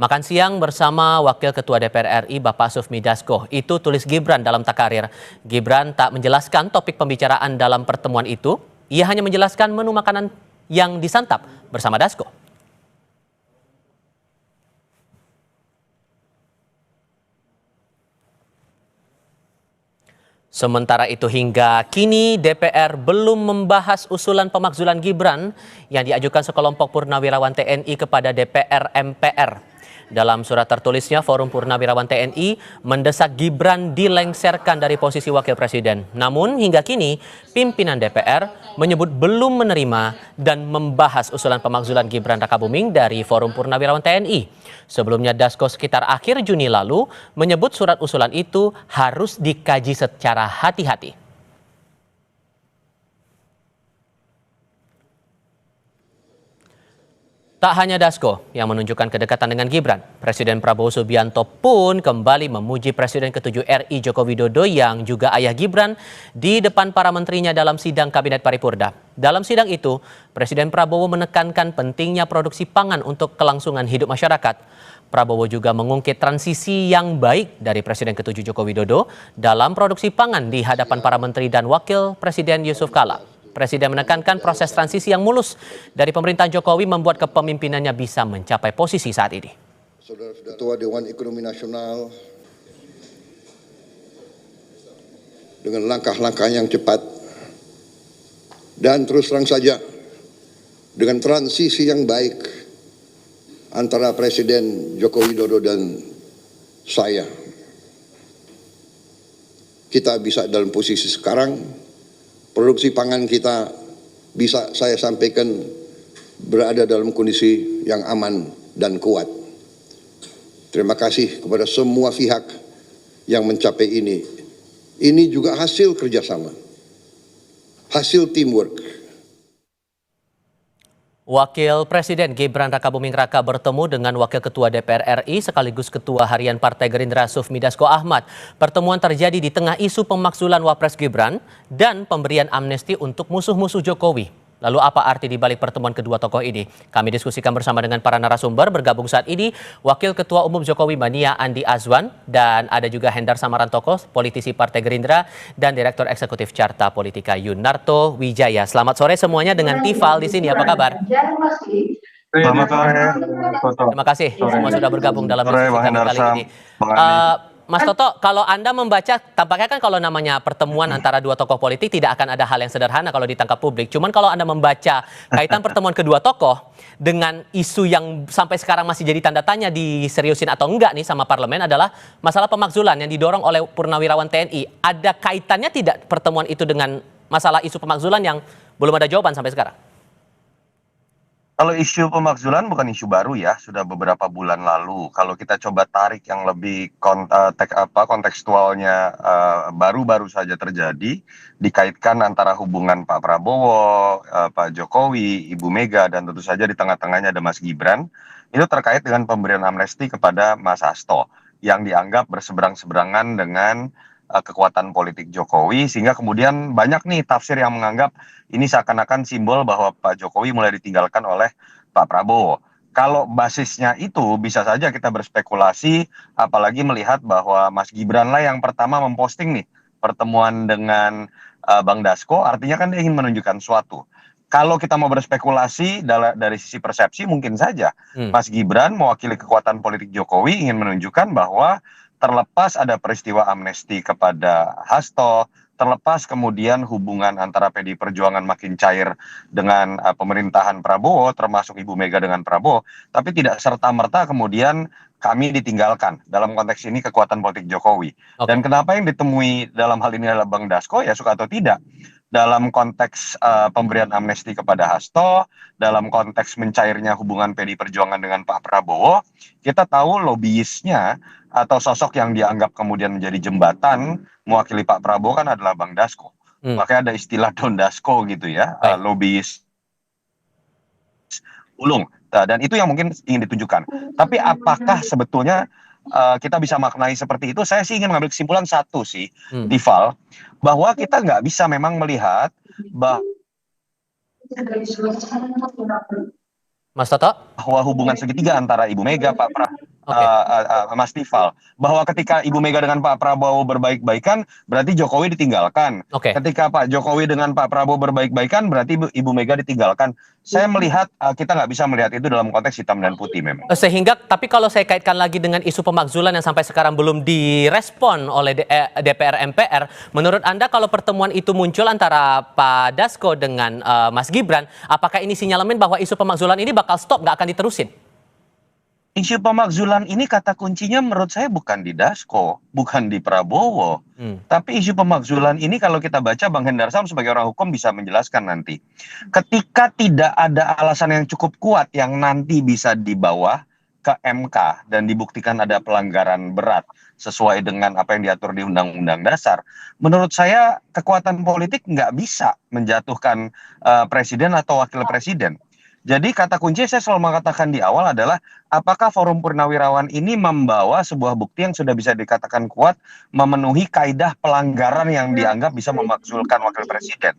Makan siang bersama Wakil Ketua DPR RI Bapak Sufmi Dasko, itu tulis Gibran dalam Takarir. Gibran tak menjelaskan topik pembicaraan dalam pertemuan itu, ia hanya menjelaskan menu makanan yang disantap bersama Dasko. Sementara itu hingga kini DPR belum membahas usulan pemakzulan Gibran yang diajukan sekelompok purnawirawan TNI kepada DPR MPR. Dalam surat tertulisnya, Forum Purnawirawan TNI mendesak Gibran dilengsarkan dari posisi Wakil Presiden. Namun hingga kini pimpinan DPR menyebut belum menerima dan membahas usulan pemakzulan Gibran Rakabuming dari Forum Purnawirawan TNI. Sebelumnya Dasko sekitar akhir Juni lalu menyebut surat usulan itu harus dikaji secara hati-hati. Tak hanya Dasko yang menunjukkan kedekatan dengan Gibran, Presiden Prabowo Subianto pun kembali memuji Presiden ke-7 RI Joko Widodo yang juga ayah Gibran di depan para menterinya dalam sidang Kabinet Paripurna. Dalam sidang itu, Presiden Prabowo menekankan pentingnya produksi pangan untuk kelangsungan hidup masyarakat. Prabowo juga mengungkit transisi yang baik dari Presiden ke-7 Joko Widodo dalam produksi pangan di hadapan para menteri dan Wakil Presiden Yusuf Kala. Presiden menekankan proses transisi yang mulus dari pemerintahan Jokowi membuat kepemimpinannya bisa mencapai posisi saat ini. Saudara Ketua Dewan Ekonomi Nasional dengan langkah-langkah yang cepat dan terus terang saja dengan transisi yang baik antara Presiden Joko Widodo dan saya, kita bisa dalam posisi sekarang, produksi pangan kita bisa saya sampaikan berada dalam kondisi yang aman dan kuat. Terima kasih kepada semua pihak yang mencapai ini. Ini juga hasil kerjasama, hasil teamwork. Wakil Presiden Gibran Rakabuming Raka bertemu dengan Wakil Ketua DPR RI sekaligus Ketua Harian Partai Gerindra Sufmi Dasko Ahmad. Pertemuan terjadi di tengah isu pemakzulan Wapres Gibran dan pemberian amnesti untuk musuh-musuh Jokowi. Lalu apa arti di balik pertemuan kedua tokoh ini? Kami diskusikan bersama dengan para narasumber. Bergabung saat ini Wakil Ketua Umum Jokowi Mania Andi Azwan, dan ada juga Hendar Samarantoko, politisi Partai Gerindra, dan Direktur Eksekutif Carta Politika Yunarto Wijaya. Selamat sore semuanya dengan Tifal di sini. Apa kabar? Selamat sore. Terima kasih semua sudah bergabung dalam diskusi kami kali ini. Mas Toto, kalau Anda membaca, tampaknya kan kalau namanya pertemuan antara dua tokoh politik tidak akan ada hal yang sederhana kalau ditangkap publik. Cuman kalau Anda membaca kaitan pertemuan kedua tokoh dengan isu yang sampai sekarang masih jadi tanda tanya diseriusin atau enggak nih sama parlemen adalah masalah pemakzulan yang didorong oleh Purnawirawan TNI. Ada kaitannya tidak pertemuan itu dengan masalah isu pemakzulan yang belum ada jawaban sampai sekarang? Kalau isu pemakzulan bukan isu baru ya, sudah beberapa bulan lalu. Kalau kita coba tarik yang lebih kontekstualnya baru-baru saja terjadi, dikaitkan antara hubungan Pak Prabowo, Pak Jokowi, Ibu Mega, dan tentu saja di tengah-tengahnya ada Mas Gibran, itu terkait dengan pemberian amnesti kepada Mas Hasto, yang dianggap berseberang-seberangan dengan kekuatan politik Jokowi, sehingga kemudian banyak nih tafsir yang menganggap ini seakan-akan simbol bahwa Pak Jokowi mulai ditinggalkan oleh Pak Prabowo. Kalau basisnya itu bisa saja kita berspekulasi, apalagi melihat bahwa Mas Gibran lah yang pertama memposting nih pertemuan dengan Bang Dasko, artinya kan dia ingin menunjukkan suatu. Kalau kita mau berspekulasi dari sisi persepsi, mungkin saja Mas Gibran mewakili kekuatan politik Jokowi ingin menunjukkan bahwa terlepas ada peristiwa amnesti kepada Hasto, terlepas kemudian hubungan antara PDI Perjuangan makin cair dengan pemerintahan Prabowo, termasuk Ibu Mega dengan Prabowo, tapi tidak serta-merta kemudian kami ditinggalkan. Dalam konteks ini kekuatan politik Jokowi. Dan kenapa yang ditemui dalam hal ini adalah Bang Dasko, ya suka atau tidak, dalam konteks pemberian amnesti kepada Hasto, dalam konteks mencairnya hubungan PDI Perjuangan dengan Pak Prabowo, kita tahu lobbyisnya atau sosok yang dianggap kemudian menjadi jembatan mewakili Pak Prabowo kan adalah Bang Dasko. Makanya ada istilah Don Dasko gitu ya, lobbyis ulung. Dan itu yang mungkin ingin ditunjukkan. Tapi apakah sebetulnya kita bisa maknai seperti itu? Saya sih ingin mengambil kesimpulan satu sih, Tifal, bahwa kita nggak bisa memang melihat Mas Toto? Bahwa hubungan segitiga antara Ibu Mega, Pak Mas Tifal, bahwa ketika Ibu Mega dengan Pak Prabowo berbaik-baikan, berarti Jokowi ditinggalkan. Ketika Pak Jokowi dengan Pak Prabowo berbaik-baikan, berarti Ibu Mega ditinggalkan. Saya melihat kita nggak bisa melihat itu dalam konteks hitam dan putih memang. Sehingga, tapi kalau saya kaitkan lagi dengan isu pemakzulan yang sampai sekarang belum direspon oleh DPR MPR, menurut Anda kalau pertemuan itu muncul antara Pak Dasko dengan Mas Gibran, apakah ini sinyalemen bahwa isu pemakzulan ini bakal stop, nggak akan diterusin? Isu pemakzulan ini kata kuncinya menurut saya bukan di Dasko, bukan di Prabowo. Tapi isu pemakzulan ini kalau kita baca, Bang Hendar Sam sebagai orang hukum bisa menjelaskan nanti. Ketika tidak ada alasan yang cukup kuat yang nanti bisa dibawa ke MK dan dibuktikan ada pelanggaran berat sesuai dengan apa yang diatur di Undang-Undang Dasar, menurut saya kekuatan politik nggak bisa menjatuhkan presiden atau wakil presiden. Jadi kata kunci saya selalu mengatakan di awal adalah apakah Forum Purnawirawan ini membawa sebuah bukti yang sudah bisa dikatakan kuat memenuhi kaidah pelanggaran yang dianggap bisa memakzulkan wakil presiden.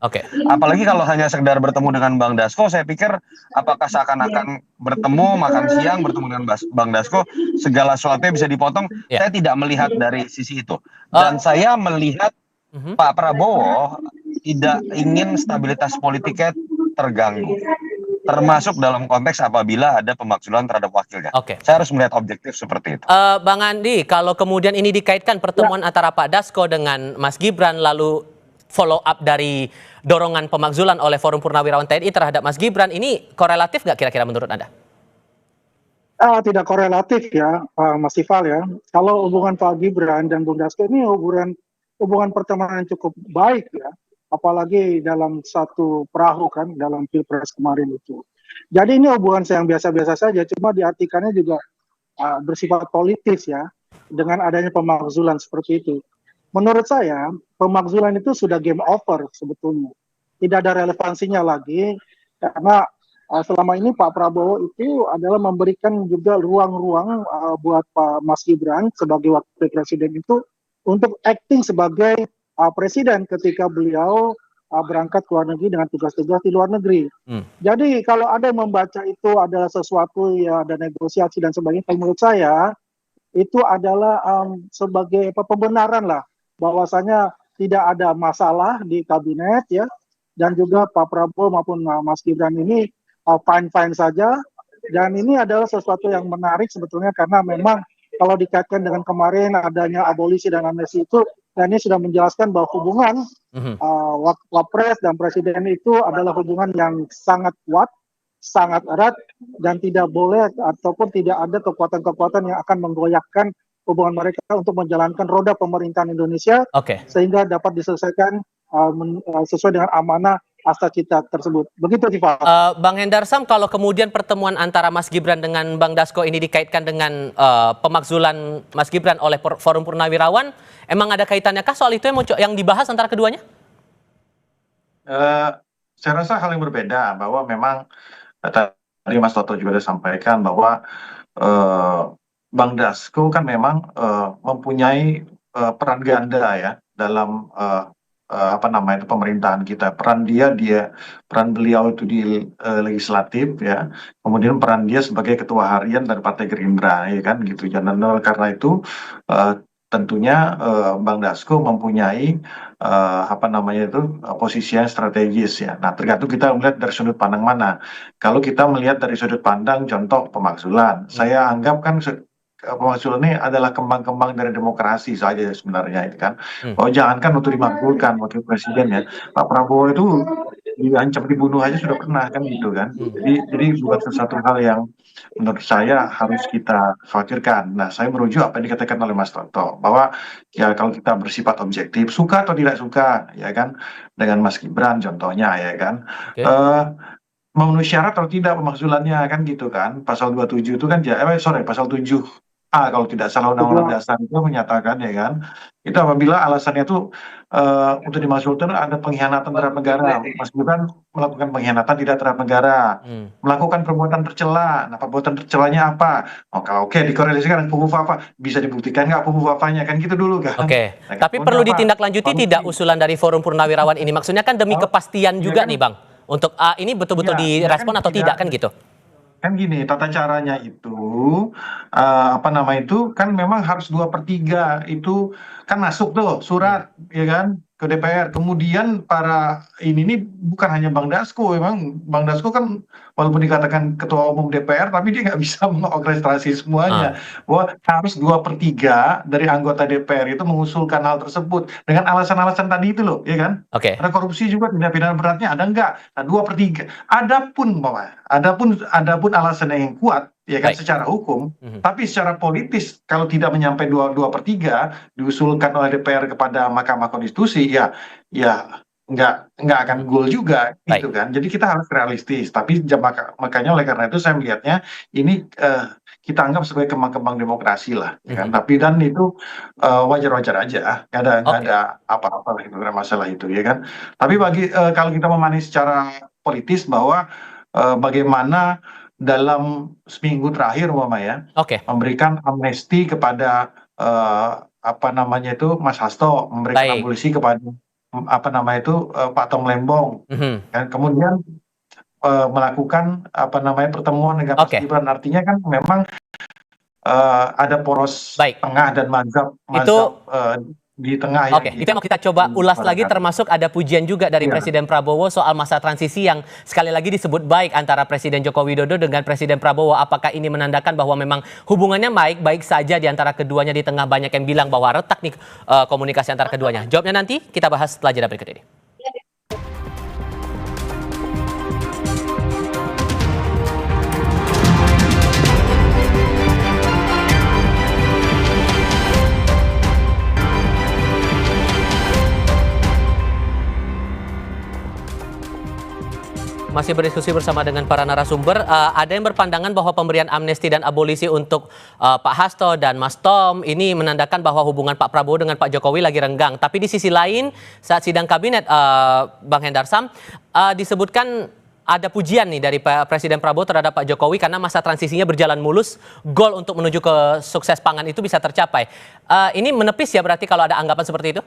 Apalagi kalau hanya sekedar bertemu dengan Bang Dasko, saya pikir apakah seakan-akan bertemu makan siang bertemu dengan Bang Dasko segala sesuatunya bisa dipotong. Saya tidak melihat dari sisi itu. Dan saya melihat Pak Prabowo tidak ingin stabilitas politiknya terganggu, termasuk dalam konteks apabila ada pemakzulan terhadap wakilnya. Saya harus melihat objektif seperti itu. Bang Andi, kalau kemudian ini dikaitkan pertemuan antara Pak Dasko dengan Mas Gibran, lalu follow up dari dorongan pemakzulan oleh Forum Purnawirawan TNI terhadap Mas Gibran ini korelatif nggak kira-kira menurut Anda? Tidak korelatif ya, Mas Ival ya. Kalau hubungan Pak Gibran dan Bung Dasko ini hubungan pertemanan yang cukup baik ya, apalagi dalam satu perahu kan dalam Pilpres kemarin itu. Jadi ini hubungan yang biasa-biasa saja, cuma diartikannya juga bersifat politis ya, dengan adanya pemakzulan seperti itu. Menurut saya, pemakzulan itu sudah game over sebetulnya. Tidak ada relevansinya lagi, karena selama ini Pak Prabowo itu adalah memberikan juga ruang-ruang buat Pak Mas Gibran sebagai wakil presiden itu untuk acting sebagai presiden ketika beliau berangkat ke luar negeri dengan tugas-tugas di luar negeri. Jadi kalau ada yang membaca itu adalah sesuatu ya ada negosiasi dan sebagainya, menurut saya itu adalah sebagai pembenaran lah bahwasanya tidak ada masalah di kabinet ya, dan juga Pak Prabowo maupun Mas Gibran ini fine-fine saja, dan ini adalah sesuatu yang menarik sebetulnya karena memang kalau dikaitkan dengan kemarin adanya abolisi dan amnesti itu, dan ini sudah menjelaskan bahwa hubungan Wapres dan Presiden itu adalah hubungan yang sangat kuat, sangat erat, dan tidak boleh ataupun tidak ada kekuatan-kekuatan yang akan menggoyahkan hubungan mereka untuk menjalankan roda pemerintahan Indonesia sehingga dapat diselesaikan sesuai dengan amanah asta cita tersebut. Begitu Tifa. Bang Hendarsam, kalau kemudian pertemuan antara Mas Gibran dengan Bang Dasko ini dikaitkan dengan pemakzulan Mas Gibran oleh Forum Purnawirawan, emang ada kaitannya kah soal itu yang dibahas antara keduanya? Saya rasa hal yang berbeda, bahwa memang tadi Mas Toto juga sudah sampaikan bahwa Bang Dasko kan memang mempunyai peran ganda ya dalam pemerintahan kita. Peran beliau itu di legislatif ya, kemudian peran dia sebagai ketua harian dari Partai Gerindra ya kan gitu. Dan karena itu tentunya Bang Dasko mempunyai posisi yang strategis ya. Nah, tergantung kita melihat dari sudut pandang mana. Kalau kita melihat dari sudut pandang contoh pemakzulan, saya anggap kan pemakzulan ini adalah kembang-kembang dari demokrasi saja sebenarnya itu kan. Oh, jangankan untuk dimakzulkan wakil presiden ya, Pak Prabowo itu diancam dibunuh aja sudah pernah kan gitu kan. Jadi bukan sesuatu hal yang menurut saya harus kita khawatirkan. Nah, saya merujuk apa yang dikatakan oleh Mas Toto bahwa ya kalau kita bersifat objektif, suka atau tidak suka ya kan dengan Mas Gibran contohnya ya kan. Memenuhi syarat atau tidak pemakzulannya kan gitu kan. Pasal 27 itu kan pasal 7A kalau tidak salah Undang-Undang Dasar itu menyatakan ya kan, itu apabila alasannya itu untuk dimakzulkan ada pengkhianatan terhadap negara. Mas Gibran melakukan pengkhianatan tidak terhadap negara, melakukan perbuatan tercela. Nah, perbuatan tercelanya apa? Oke, dikorelasikan dengan Pupu Fafa, bisa dibuktikan nggak Pupu Fafanya kan gitu dulu kan. Nah, tapi perlu ditindaklanjuti tidak usulan dari Forum Purnawirawan ini? Maksudnya kan demi kepastian juga nih Bang, untuk ini betul-betul direspon atau tidak kan gitu? Kan gini, tata caranya itu kan memang harus 2/3 itu kan masuk tuh surat ya kan ke DPR. Kemudian para ini bukan hanya Bang Dasko, memang Bang Dasko kan walaupun dikatakan ketua umum DPR tapi dia nggak bisa mengorkestrasi semuanya. Bahwa harus 2/3 dari anggota DPR itu mengusulkan hal tersebut dengan alasan-alasan tadi itu loh, ya kan? Ada korupsi juga, tindak pidana beratnya ada nggak? Nah, 2/3. Adapun alasannya yang kuat, ya kan secara hukum, tapi secara politis kalau tidak menyampai 2/3 diusulkan oleh DPR kepada Mahkamah Konstitusi, ya nggak akan goal juga gitu kan. Jadi kita harus realistis. Tapi makanya oleh karena itu saya melihatnya ini kita anggap sebagai kembang-kembang demokrasi lah, ya kan. Tapi dan itu wajar-wajar aja, nggak ada apa-apa itu masalah itu, ya kan. Tapi kalau kita memahami secara politis bahwa bagaimana dalam seminggu terakhir memberikan amnesti kepada Mas Hasto, memberikan abolisi kepada Pak Tom Lembong, dan kemudian melakukan pertemuan dengan Mas Gibran. Artinya kan memang ada poros tengah dan mazhab di tengah Oke, itu yang mau kita coba ulas lagi, termasuk ada pujian juga dari Presiden Prabowo soal masa transisi yang sekali lagi disebut baik antara Presiden Joko Widodo dengan Presiden Prabowo. Apakah ini menandakan bahwa memang hubungannya baik-baik saja di antara keduanya, di tengah banyak yang bilang bahwa retak nih komunikasi antara keduanya? Jawabnya nanti kita bahas setelah jeda berikut ini. Masih berdiskusi bersama dengan para narasumber. Ada yang berpandangan bahwa pemberian amnesti dan abolisi untuk Pak Hasto dan Mas Tom ini menandakan bahwa hubungan Pak Prabowo dengan Pak Jokowi lagi renggang. Tapi di sisi lain, saat sidang kabinet, Bang Hendar Sam, disebutkan ada pujian nih dari Presiden Prabowo terhadap Pak Jokowi karena masa transisinya berjalan mulus, goal untuk menuju ke sukses pangan itu bisa tercapai. Ini menepis ya berarti kalau ada anggapan seperti itu?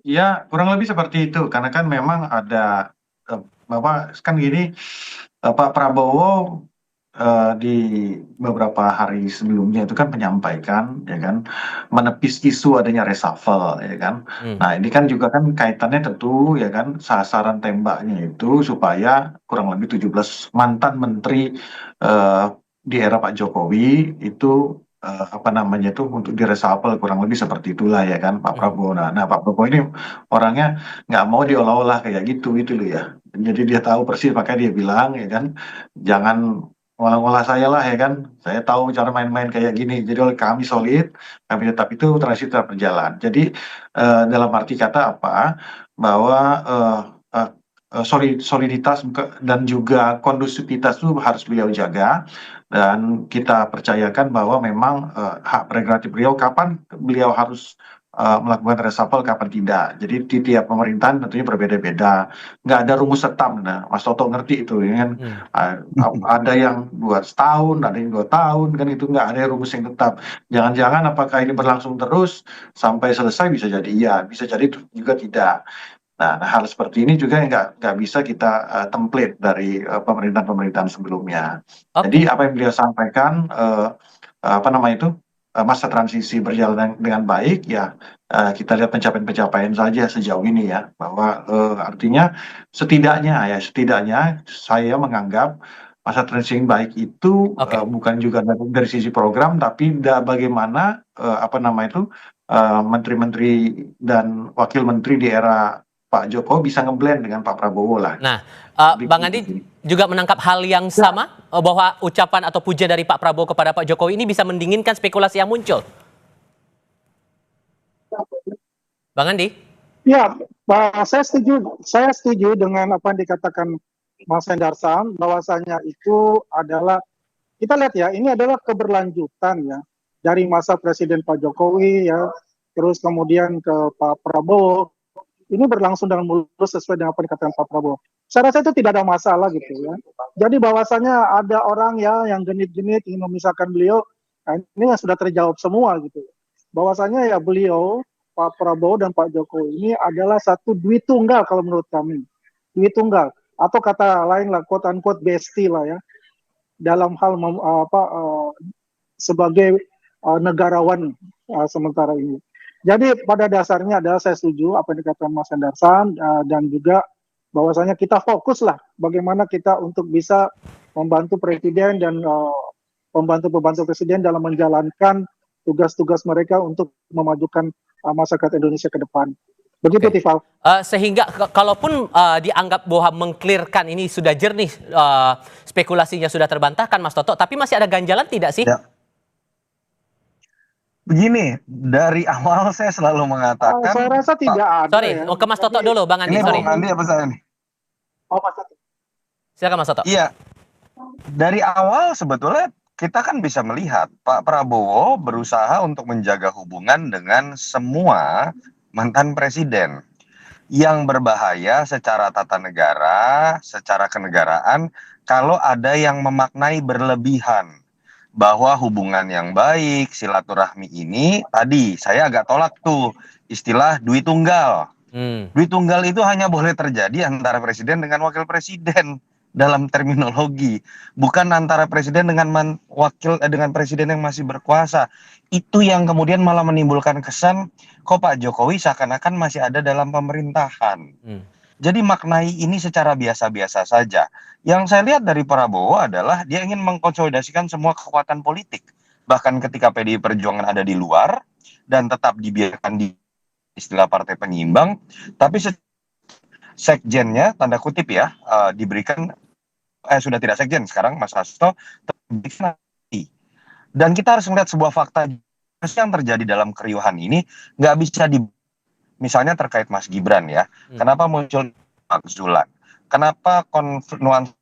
Ya, kurang lebih seperti itu. Karena kan memang ada Bapak kan gini, Pak Prabowo di beberapa hari sebelumnya itu kan menyampaikan, ya kan, menepis isu adanya reshuffle, ya kan. Nah ini kan juga kan kaitannya tentu, ya kan, sasaran tembaknya itu supaya kurang lebih 17 mantan menteri di era Pak Jokowi itu apa namanya itu untuk diresapel, kurang lebih seperti itulah, ya kan, Pak Prabowo. Nah Pak Prabowo ini orangnya nggak mau diolah-olah kayak gitu lah ya. Jadi dia tahu persis, makanya dia bilang, ya kan, jangan ngolah-ngolah saya lah, ya kan. Saya tahu cara main-main kayak gini. Jadi oleh kami solid, kami tetap itu transisi tetap berjalan. Jadi dalam arti kata apa? Bahwa soliditas dan juga kondusivitas itu harus beliau jaga, dan kita percayakan bahwa memang hak prerogatif beliau kapan beliau harus melakukan reshuffle, kapan tidak. Jadi di tiap pemerintahan tentunya berbeda-beda, nggak ada rumus tetap. Nah, Mas Toto ngerti itu, ya kan. Ada yang 2 tahun, ada yang 2 tahun, kan itu nggak ada rumus yang tetap. Jangan-jangan apakah ini berlangsung terus sampai selesai, bisa jadi iya, bisa jadi juga tidak. Nah, hal seperti ini juga nggak bisa kita template dari pemerintahan-pemerintahan sebelumnya. Jadi apa yang beliau sampaikan, apa namanya itu, masa transisi berjalan dengan baik, ya kita lihat pencapaian-pencapaian saja sejauh ini, ya, bahwa artinya setidaknya saya menganggap masa transisi yang baik itu bukan juga dari sisi program, tapi bagaimana apa namanya itu menteri-menteri dan wakil menteri di era Pak Jokowi bisa ngeblend dengan Pak Prabowo lah. Nah, Bang Andi juga menangkap hal yang sama, bahwa ucapan atau puja dari Pak Prabowo kepada Pak Jokowi ini bisa mendinginkan spekulasi yang muncul. Bang Andi? Ya, saya setuju dengan apa yang dikatakan Mas Hendar Sam, bahwasanya itu adalah, kita lihat ya, ini adalah keberlanjutan ya dari masa Presiden Pak Jokowi, ya, terus kemudian ke Pak Prabowo. Ini berlangsung dengan mulus sesuai dengan apa yang dikatakan Pak Prabowo. Saya rasa itu tidak ada masalah gitu ya. Jadi bahwasanya ada orang ya yang genit-genit ingin memisahkan beliau, nah ini yang sudah terjawab semua gitu. Bahwasanya ya beliau, Pak Prabowo dan Pak Jokowi ini adalah satu duit tunggal kalau menurut kami. Duit tunggal. Atau kata lain lah, quote-unquote bestie lah ya. Dalam hal sebagai negarawan sementara ini. Jadi pada dasarnya adalah saya setuju apa yang dikatakan Mas Hendar Sam, dan juga bahwasanya kita fokuslah bagaimana kita untuk bisa membantu Presiden dan pembantu-pembantu Presiden dalam menjalankan tugas-tugas mereka untuk memajukan masyarakat Indonesia ke depan. Begitu, Tifal. Sehingga kalaupun dianggap bahwa mengklirkan ini sudah jernih, spekulasinya sudah terbantahkan, Mas Toto, tapi masih ada ganjalan tidak sih? Ya. Begini, dari awal saya selalu mengatakan. Saya rasa tidak ada. Sorry, ya. ke Mas Toto dulu, Bang Andi. Ini Sorry. Bang Andi apa saya nih? Oh, Mas Toto. Silakan Mas Toto. Iya, dari awal sebetulnya kita kan bisa melihat Pak Prabowo berusaha untuk menjaga hubungan dengan semua mantan presiden. Yang berbahaya secara tata negara, secara kenegaraan, kalau ada yang memaknai berlebihan bahwa hubungan yang baik, silaturahmi ini, tadi saya agak tolak tuh istilah duit tunggal. Duit tunggal itu hanya boleh terjadi antara presiden dengan wakil presiden. dalam terminologi, bukan antara presiden dengan dengan presiden yang masih berkuasa. Itu yang kemudian malah menimbulkan kesan kok Pak Jokowi seakan-akan masih ada dalam pemerintahan. Jadi maknai ini secara biasa-biasa saja. Yang saya lihat dari Prabowo adalah dia ingin mengkonsolidasikan semua kekuatan politik. Bahkan ketika PDI Perjuangan ada di luar dan tetap dibiarkan di istilah partai penyeimbang, tapi sekjennya tanda kutip ya diberikan sudah tidak sekjen sekarang Mas Hasto. Dan kita harus melihat sebuah fakta yang terjadi dalam keriuhan ini nggak bisa misalnya terkait Mas Gibran ya. Kenapa muncul makzulan? Kenapa nuansa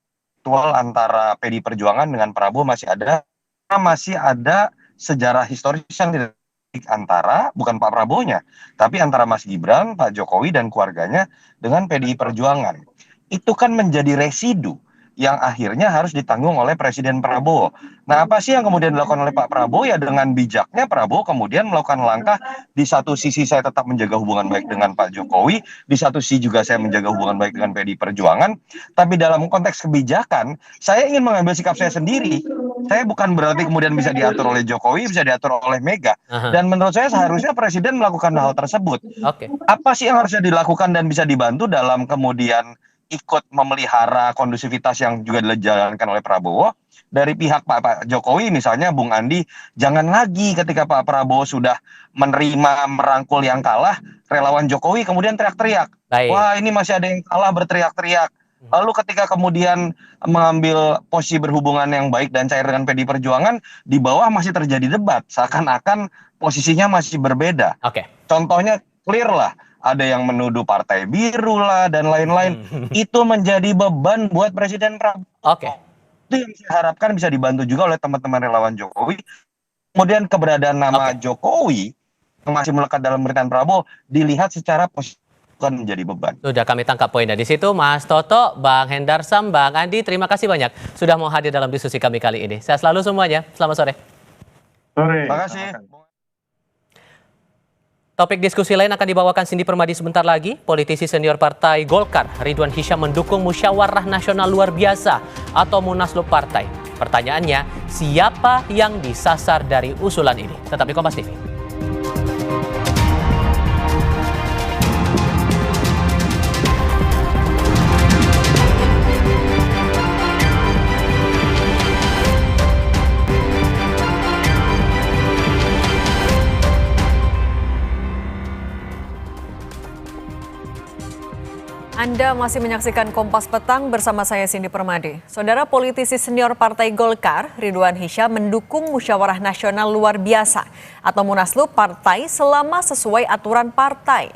antara PDI Perjuangan dengan Prabowo masih ada? Masih ada sejarah historis yang tidak antara bukan Pak Prabowo-nya, tapi antara Mas Gibran, Pak Jokowi dan keluarganya dengan PDI Perjuangan. Itu kan menjadi residu yang akhirnya harus ditanggung oleh Presiden Prabowo. Nah, apa sih yang kemudian dilakukan oleh Pak Prabowo? Ya dengan bijaknya Prabowo kemudian melakukan langkah, di satu sisi saya tetap menjaga hubungan baik dengan Pak Jokowi, di satu sisi juga saya menjaga hubungan baik dengan PDI Perjuangan, tapi dalam konteks kebijakan, saya ingin mengambil sikap saya sendiri. Saya bukan berarti kemudian bisa diatur oleh Jokowi, bisa diatur oleh Mega. Dan menurut saya seharusnya Presiden melakukan hal tersebut. Apa sih yang harusnya dilakukan dan bisa dibantu dalam kemudian ikut memelihara kondusivitas yang juga dijalankan oleh Prabowo? Dari pihak Pak Jokowi misalnya, Bung Andi, jangan lagi ketika Pak Prabowo sudah menerima merangkul yang kalah, relawan Jokowi kemudian teriak-teriak. Wah, ini masih ada yang kalah, berteriak-teriak. Lalu ketika kemudian mengambil posisi berhubungan yang baik dan cair dengan PDI Perjuangan, di bawah masih terjadi debat, seakan-akan posisinya masih berbeda. Contohnya clear lah, ada yang menuduh partai biru lah dan lain-lain. Itu menjadi beban buat Presiden Prabowo. Itu yang saya harapkan bisa dibantu juga oleh teman-teman relawan Jokowi. Kemudian keberadaan nama Jokowi yang masih melekat dalam pemerintahan Prabowo dilihat secara positif, bukan menjadi beban. Sudah kami tangkap poinnya di situ, Mas Toto, Bang Hendarsam, Bang Andi, terima kasih banyak sudah mau hadir dalam diskusi kami kali ini. Sehat selalu semuanya. Selamat sore. Terima kasih. Topik diskusi lain akan dibawakan Cindy Permadi sebentar lagi. Politisi senior Partai Golkar, Ridwan Hisyam, mendukung musyawarah nasional luar biasa atau Munaslup partai. Pertanyaannya, siapa yang disasar dari usulan ini? Tetap di Kompas TV. Anda masih menyaksikan Kompas Petang bersama saya Cindy Permadi. Saudara, politisi senior Partai Golkar, Ridwan Hisyam, mendukung musyawarah nasional luar biasa atau Munaslup partai selama sesuai aturan partai.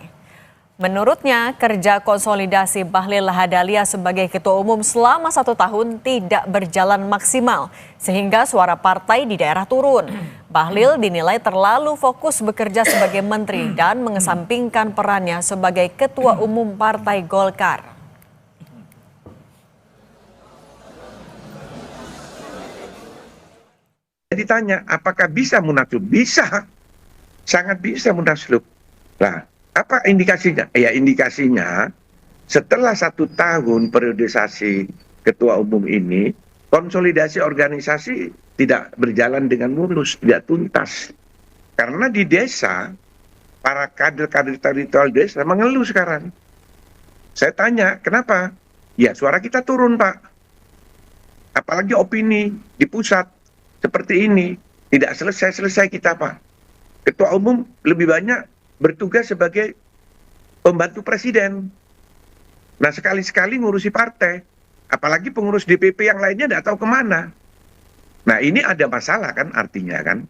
Menurutnya, kerja konsolidasi Bahlil Lahadalia sebagai ketua umum selama 1 tahun tidak berjalan maksimal, sehingga suara partai di daerah turun. Bahlil dinilai terlalu fokus bekerja sebagai menteri dan mengesampingkan perannya sebagai ketua umum Partai Golkar. Ditanya, apakah bisa Munaslup? Bisa, sangat bisa Munaslup. Nah, apa indikasinya? Ya indikasinya setelah 1 tahun periodisasi ketua umum ini, konsolidasi organisasi tidak berjalan dengan mulus, tidak tuntas. Karena di desa, para kader-kader teritorial desa mengeluh sekarang. Saya tanya, kenapa? Ya suara kita turun Pak. Apalagi opini di pusat seperti ini. Tidak selesai-selesai kita Pak. Ketua umum lebih banyak bertugas sebagai pembantu presiden. Nah sekali-sekali ngurusi partai, apalagi pengurus DPP yang lainnya tidak tahu kemana. Nah ini ada masalah kan artinya kan.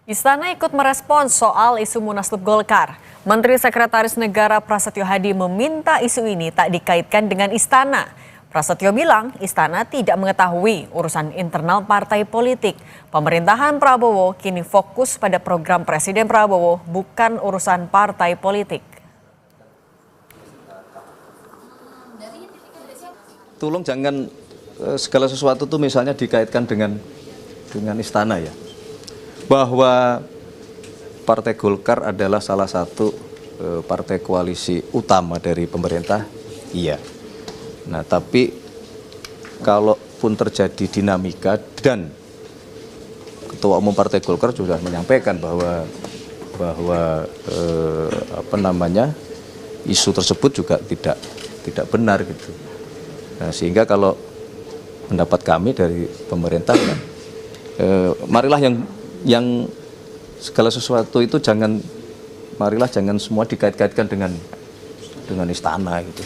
Istana ikut merespons soal isu Munaslup Golkar. Menteri Sekretaris Negara Prasetyo Hadi meminta isu ini tak dikaitkan dengan istana. Prasetyo bilang istana tidak mengetahui urusan internal partai politik. Pemerintahan Prabowo kini fokus pada program Presiden Prabowo, bukan urusan partai politik. Tolong jangan segala sesuatu tuh misalnya dikaitkan dengan istana ya. Bahwa Partai Golkar adalah salah satu partai koalisi utama dari pemerintah, iya. Nah, tapi kalaupun terjadi dinamika dan Ketua Umum Partai Golkar sudah menyampaikan bahwa isu tersebut juga tidak benar gitu. Nah, sehingga kalau pendapat kami dari pemerintah, marilah yang segala sesuatu itu jangan semua dikait-kaitkan dengan istana gitu.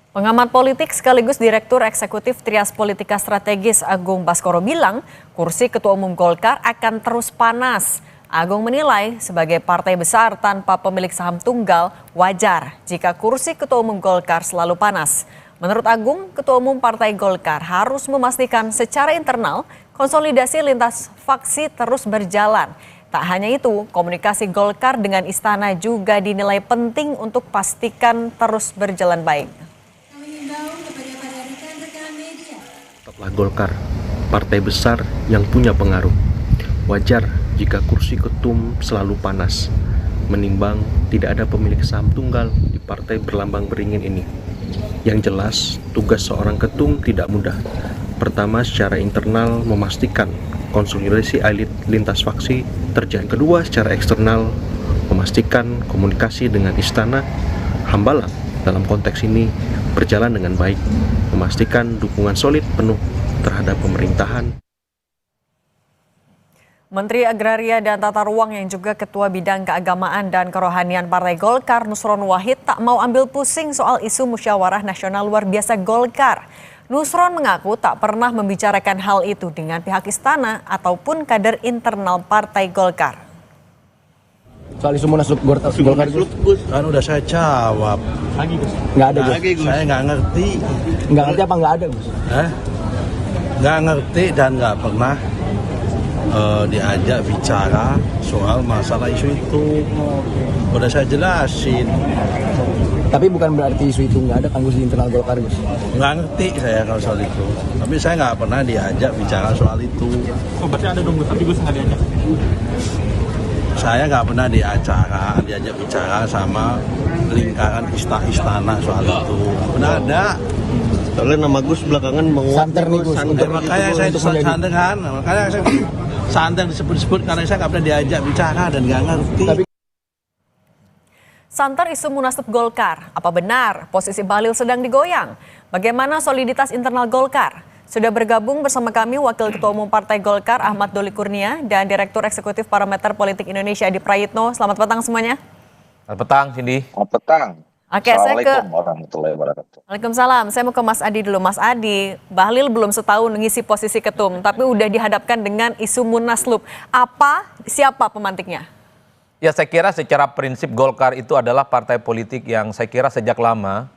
Pengamat politik sekaligus Direktur Eksekutif Trias Politika Strategis Agung Baskoro bilang kursi Ketua Umum Golkar akan terus panas. Agung menilai sebagai partai besar tanpa pemilik saham tunggal wajar jika kursi Ketua Umum Golkar selalu panas. Menurut Agung, Ketua Umum Partai Golkar harus memastikan secara internal konsolidasi lintas faksi terus berjalan. Tak hanya itu, komunikasi Golkar dengan istana juga dinilai penting untuk pastikan terus berjalan baik. Tetaplah Golkar, partai besar yang punya pengaruh. Wajar jika kursi ketum selalu panas, menimbang tidak ada pemilik saham tunggal di partai berlambang beringin ini. Yang jelas, tugas seorang ketum tidak mudah. Pertama, secara internal memastikan konsolidasi elit lintas faksi terjadi. Kedua, secara eksternal memastikan komunikasi dengan istana Hambalang dalam konteks ini berjalan dengan baik, memastikan dukungan solid penuh terhadap pemerintahan. Menteri Agraria dan Tata Ruang yang juga Ketua Bidang Keagamaan dan Kerohanian Partai Golkar, Nusron Wahid, tak mau ambil pusing soal isu musyawarah nasional luar biasa Golkar. Nusron mengaku tak pernah membicarakan hal itu dengan pihak istana ataupun kader internal Partai Golkar. Soal isu munaslup Golkar, Gus, kan udah saya jawab. Lagi, Gus? Nggak ada, Gus. Saya nggak ngerti. Nggak ngerti apa nggak ada, Gus? Nggak ngerti dan nggak pernah diajak bicara soal masalah isu itu. Udah saya jelasin. Tapi bukan berarti isu itu nggak ada, kan, Gus, di internal Golkar, Gus? Nggak ngerti saya kalau soal itu. Tapi saya nggak pernah diajak bicara soal itu. Oh, berarti ada dong, tapi Gus nggak diajak? Saya nggak pernah diajak bicara sama lingkaran istana soal itu. Pernah ada. Soalnya nama Gus belakangan menguat. Santer nih, Gus. Makanya saya santer kan. Makanya saya santer disebut-sebut karena saya nggak pernah diajak bicara dan nggak ngerti. Santer isu munaslup Golkar. Apa benar posisi Bahlil sedang digoyang? Bagaimana soliditas internal Golkar? Sudah bergabung bersama kami Wakil Ketua Umum Partai Golkar Ahmad Doli Kurnia dan Direktur Eksekutif Parameter Politik Indonesia Adi Prayitno. Selamat petang semuanya. Selamat petang, Cindy. Selamat petang. Oke, Assalamualaikum warahmatullahi wabarakatuh. Waalaikumsalam. Saya mau ke Mas Adi dulu. Mas Adi, Bahlil belum setahun mengisi posisi ketum, tapi udah dihadapkan dengan isu munaslup. Siapa pemantiknya? Ya, saya kira secara prinsip Golkar itu adalah partai politik yang saya kira sejak lama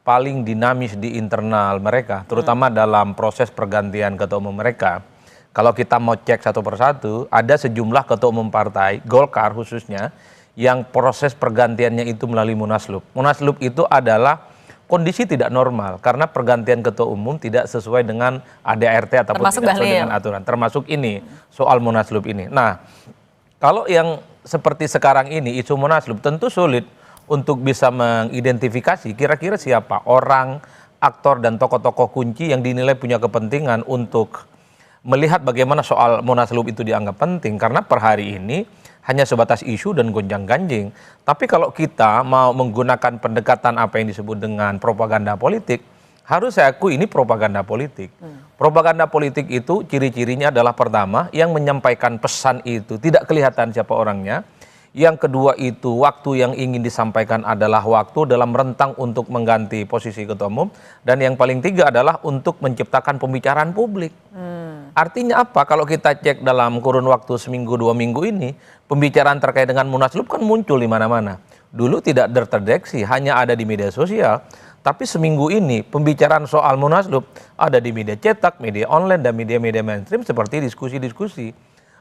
paling dinamis di internal mereka, terutama dalam proses pergantian ketua umum mereka. Kalau kita mau cek satu persatu, ada sejumlah ketua umum partai, Golkar khususnya, yang proses pergantiannya itu melalui munaslup. Munaslup itu adalah kondisi tidak normal, karena pergantian ketua umum tidak sesuai dengan ADART ataupun tidak sesuai dengan aturan. Termasuk ini, soal munaslup ini. Nah, kalau yang seperti sekarang ini, isu munaslup tentu sulit untuk bisa mengidentifikasi kira-kira siapa orang, aktor dan tokoh-tokoh kunci yang dinilai punya kepentingan untuk melihat bagaimana soal munaslup itu dianggap penting, karena per hari ini hanya sebatas isu dan gonjang-ganjing. Tapi kalau kita mau menggunakan pendekatan apa yang disebut dengan propaganda politik, harus saya akui ini propaganda politik. Propaganda politik itu ciri-cirinya adalah pertama, yang menyampaikan pesan itu tidak kelihatan siapa orangnya. Yang kedua itu waktu yang ingin disampaikan adalah waktu dalam rentang untuk mengganti posisi ketua umum. Dan yang paling tiga adalah untuk menciptakan pembicaraan publik. Artinya apa? Kalau kita cek dalam kurun waktu seminggu 2 minggu ini, pembicaraan terkait dengan munaslup kan muncul di mana-mana. Dulu tidak terdeteksi, hanya ada di media sosial. Tapi seminggu ini pembicaraan soal munaslup ada di media cetak, media online, dan media-media mainstream seperti diskusi-diskusi.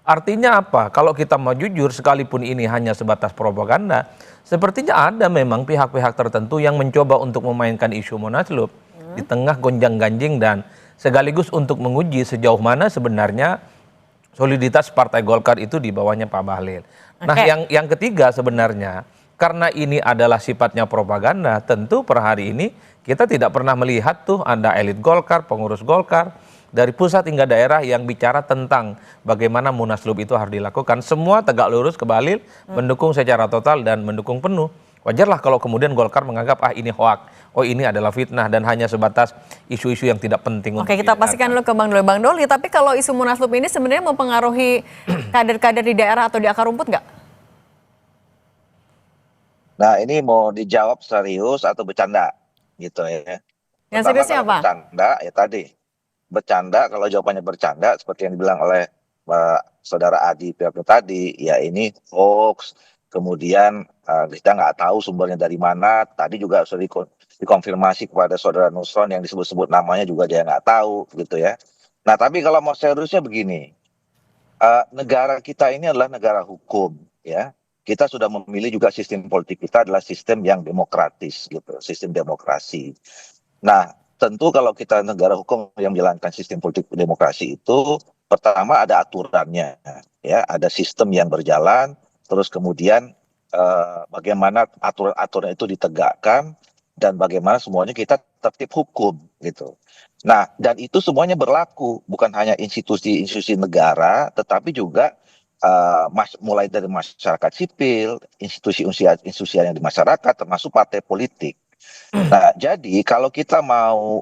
Artinya apa? Kalau kita mau jujur, sekalipun ini hanya sebatas propaganda, sepertinya ada memang pihak-pihak tertentu yang mencoba untuk memainkan isu munaslup di tengah gonjang-ganjing dan sekaligus untuk menguji sejauh mana sebenarnya soliditas Partai Golkar itu di bawahnya Pak Bahlil. Nah, yang ketiga sebenarnya Karena ini adalah sifatnya propaganda, tentu per hari ini kita tidak pernah melihat tuh ada elit Golkar, pengurus Golkar, dari pusat hingga daerah yang bicara tentang bagaimana Munaslup itu harus dilakukan. Semua tegak lurus ke Bahlil, mendukung secara total dan mendukung penuh. Wajarlah kalau kemudian Golkar menganggap ini hoak, ini adalah fitnah dan hanya sebatas isu-isu yang tidak penting. Oke, kita pastikan dulu ke Bang Doli. Tapi kalau isu Munaslup ini sebenarnya mempengaruhi kader-kader di daerah atau di akar rumput nggak? Nah, ini mau dijawab serius atau bercanda gitu ya. Yang Pertama, seriusnya kalau apa? bercanda ya tadi. Bercanda, kalau jawabannya bercanda seperti yang dibilang oleh Saudara Adi Piatu tadi, ya ini hoax. Kemudian kita nggak tahu sumbernya dari mana. Tadi juga sudah dikonfirmasi kepada Saudara Nusron yang disebut-sebut namanya juga dia nggak tahu gitu ya. Nah, tapi kalau mau seriusnya begini, negara kita ini adalah negara hukum ya. Kita sudah memilih juga sistem politik kita adalah sistem yang demokratis gitu, sistem demokrasi. Nah, tentu kalau kita negara hukum yang menjalankan sistem politik demokrasi itu pertama ada aturannya ya, ada sistem yang berjalan, terus kemudian bagaimana aturan-aturan itu ditegakkan dan bagaimana semuanya kita tertib hukum gitu. Nah, dan itu semuanya berlaku bukan hanya institusi-institusi negara tetapi juga mulai dari masyarakat sipil, institusi yang di masyarakat, termasuk partai politik. Nah, jadi kalau kita mau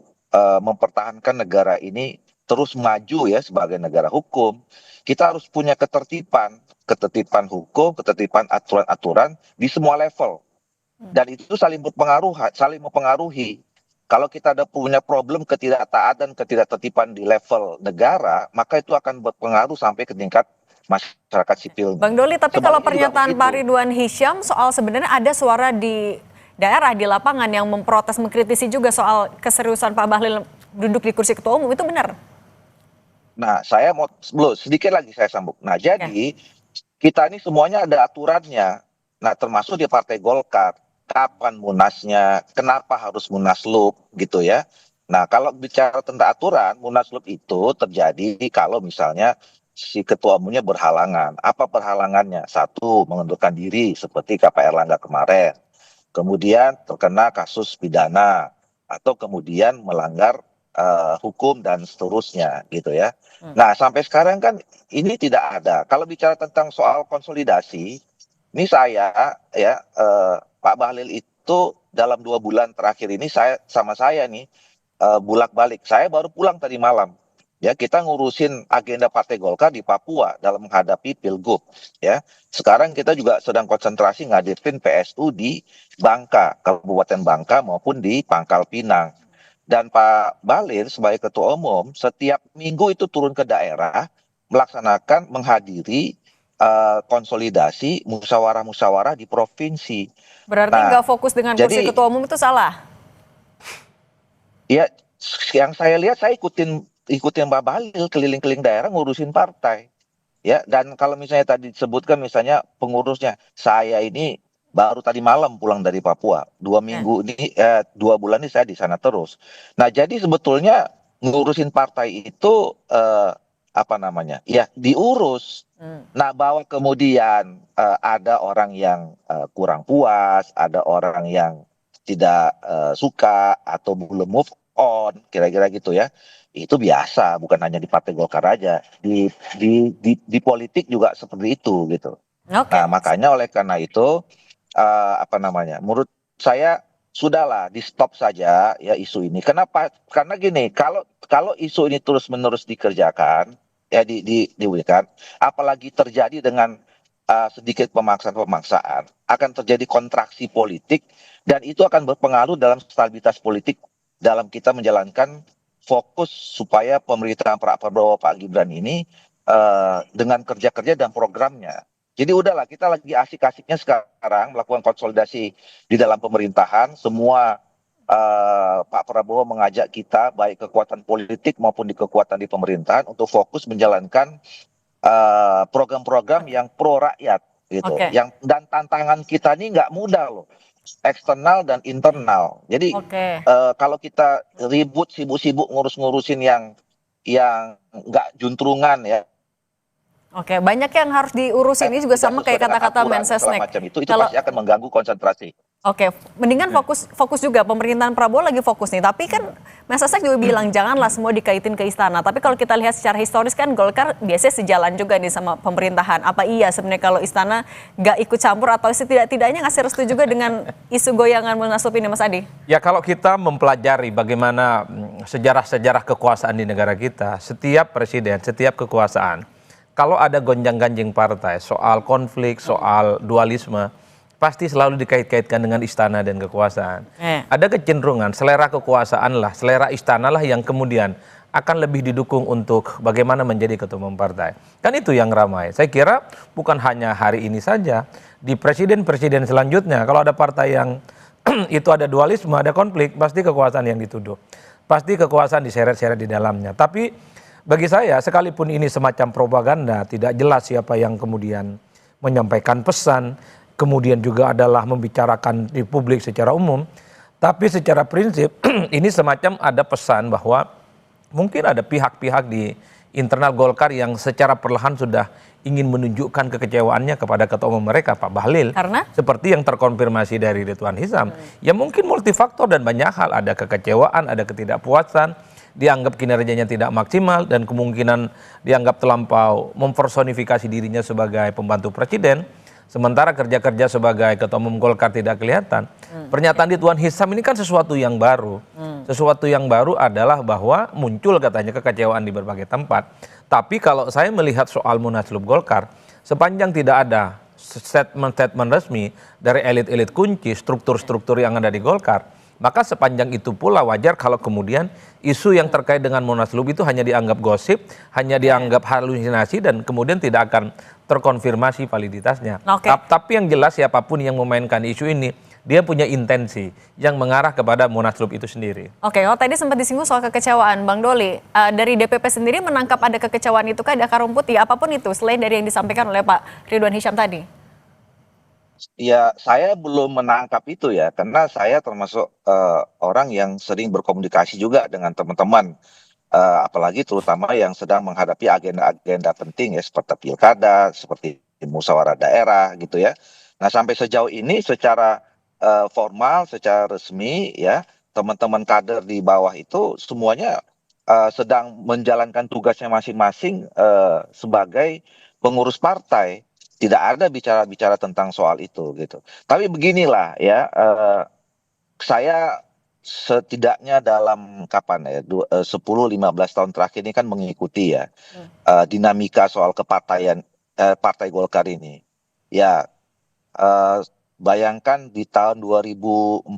mempertahankan negara ini terus maju ya sebagai negara hukum, kita harus punya ketertiban hukum, ketertiban aturan-aturan di semua level. Dan itu saling mempengaruhi. Kalau kita ada punya problem ketidaktaatan, ketidaktertiban di level negara, maka itu akan berpengaruh sampai ke tingkat masyarakat sipil. Bang Doli, tapi kalau pernyataan Pak Ridwan Hisyam soal sebenarnya ada suara di daerah, di lapangan yang memprotes, mengkritisi juga soal keseriusan Pak Bahlil duduk di kursi ketua umum, itu benar? Nah, saya mau sedikit lagi saya sambung. Nah, jadi kita ini semuanya ada aturannya. Nah, termasuk di Partai Golkar, kapan munasnya, kenapa harus munaslup gitu ya. Nah, kalau bicara tentang aturan, munaslup itu terjadi kalau misalnya si ketua umumnya berhalangan. Apa perhalangannya? Satu, mengundurkan diri seperti KP Erlangga kemarin. Kemudian terkena kasus pidana atau kemudian melanggar hukum dan seterusnya gitu ya. Nah, sampai sekarang kan ini tidak ada. Kalau bicara tentang soal konsolidasi, ini saya ya Pak Bahlil itu dalam 2 bulan terakhir ini saya nih bolak-balik. Saya baru pulang tadi malam. Ya, kita ngurusin agenda Partai Golkar di Papua dalam menghadapi Pilgub. Ya, sekarang kita juga sedang konsentrasi ngadepin PSU di Bangka, Kabupaten Bangka maupun di Pangkal Pinang. Dan Pak Bahlil sebagai Ketua Umum setiap minggu itu turun ke daerah menghadiri konsolidasi musyawarah-musyawarah di provinsi. Berarti nggak fokus dengan kursi Ketua Umum itu salah? Ya, yang saya lihat saya ikutin Mbak Bahlil keliling-keliling daerah ngurusin partai ya. Dan kalau misalnya tadi disebutkan misalnya pengurusnya, saya ini baru tadi malam pulang dari Papua, 2 minggu ini 2 bulan ini saya di sana terus. Nah, jadi sebetulnya ngurusin partai itu ya diurus. Nah, bahwa kemudian ada orang yang kurang puas, ada orang yang tidak suka atau belum move on, kira-kira gitu ya. Itu biasa, bukan hanya di Partai Golkar aja, di politik juga seperti itu gitu. Nah, makanya oleh karena itu menurut saya sudahlah di stop saja ya isu ini. Kenapa? Karena gini, kalau isu ini terus-menerus dikerjakan ya diberikan, apalagi terjadi dengan sedikit pemaksaan, akan terjadi kontraksi politik dan itu akan berpengaruh dalam stabilitas politik dalam kita menjalankan fokus supaya pemerintahan Pak Prabowo, Pak Gibran ini dengan kerja-kerja dan programnya. Jadi udahlah, kita lagi asik-asiknya sekarang melakukan konsolidasi di dalam pemerintahan. Semua Pak Prabowo mengajak kita, baik kekuatan politik maupun kekuatan di pemerintahan, untuk fokus menjalankan program-program yang pro rakyat gitu. Dan tantangan kita ini nggak mudah loh, eksternal dan internal. Jadi kalau kita ribut sibuk-sibuk ngurusin yang nggak juntrungan ya, Oke, banyak yang harus diurusin. Ini juga sama kayak kata-kata Mensesnek. Macam itu pasti akan mengganggu konsentrasi. Oke, mendingan fokus juga pemerintahan Prabowo lagi fokus nih. Tapi kan Mensesnek juga bilang janganlah semua dikaitin ke istana. Tapi kalau kita lihat secara historis kan Golkar biasanya sejalan juga nih sama pemerintahan. Apa iya sebenarnya kalau istana nggak ikut campur atau setidak-tidaknya ngasih restu juga dengan isu goyangan Munaslup ini, Mas Adi? Ya, kalau kita mempelajari bagaimana sejarah-sejarah kekuasaan di negara kita, setiap presiden, setiap kekuasaan, kalau ada gonjang-ganjing partai soal konflik, soal dualisme, pasti selalu dikait-kaitkan dengan istana dan kekuasaan. Ada kecenderungan selera kekuasaan lah, selera istana lah yang kemudian akan lebih didukung untuk bagaimana menjadi ketua umum partai. Kan itu yang ramai. Saya kira bukan hanya hari ini saja, di presiden-presiden selanjutnya kalau ada partai yang itu ada dualisme, ada konflik, pasti kekuasaan yang dituduh. Pasti kekuasaan diseret-seret di dalamnya. Tapi bagi saya, sekalipun ini semacam propaganda, tidak jelas siapa yang kemudian menyampaikan pesan, kemudian juga adalah membicarakan di publik secara umum, tapi secara prinsip ini semacam ada pesan bahwa mungkin ada pihak-pihak di internal Golkar yang secara perlahan sudah ingin menunjukkan kekecewaannya kepada ketua umum mereka, Pak Bahlil. Karena? Seperti yang terkonfirmasi dari Ridwan Hisam. Ya mungkin multifaktor dan banyak hal, ada kekecewaan, ada ketidakpuasan, dianggap kinerjanya tidak maksimal dan kemungkinan dianggap terlampau mempersonifikasi dirinya sebagai pembantu presiden. Sementara kerja-kerja sebagai ketua umum Golkar tidak kelihatan. Pernyataan Ridwan Hisam ini kan sesuatu yang baru. Sesuatu yang baru adalah bahwa muncul katanya kekecewaan di berbagai tempat. Tapi kalau saya melihat soal Munaslup Golkar, sepanjang tidak ada statement-statement resmi dari elit-elit kunci, struktur-struktur yang ada di Golkar, maka sepanjang itu pula wajar kalau kemudian isu yang terkait dengan Munaslup itu hanya dianggap gosip, hanya dianggap halusinasi dan kemudian tidak akan terkonfirmasi validitasnya. Tapi yang jelas siapapun yang memainkan isu ini, dia punya intensi yang mengarah kepada Munaslup itu sendiri. Oke, kalau tadi sempat disinggung soal kekecewaan, Bang Doli, dari DPP sendiri menangkap ada kekecewaan itu kan, ada akar rumput ya, apapun itu, selain dari yang disampaikan oleh Pak Ridwan Hisam tadi? Ya, saya belum menangkap itu ya, karena saya termasuk orang yang sering berkomunikasi juga dengan teman-teman, apalagi terutama yang sedang menghadapi agenda-agenda penting ya, seperti pilkada, seperti musyawarah daerah gitu ya. Nah, sampai sejauh ini secara formal, secara resmi ya, teman-teman kader di bawah itu semuanya sedang menjalankan tugasnya masing-masing sebagai pengurus partai. Tidak ada bicara-bicara tentang soal itu gitu. Tapi beginilah ya, saya setidaknya dalam kapan ya 10-15 tahun terakhir ini kan mengikuti ya dinamika soal kepartaian Partai Golkar ini. Ya bayangkan di tahun 2014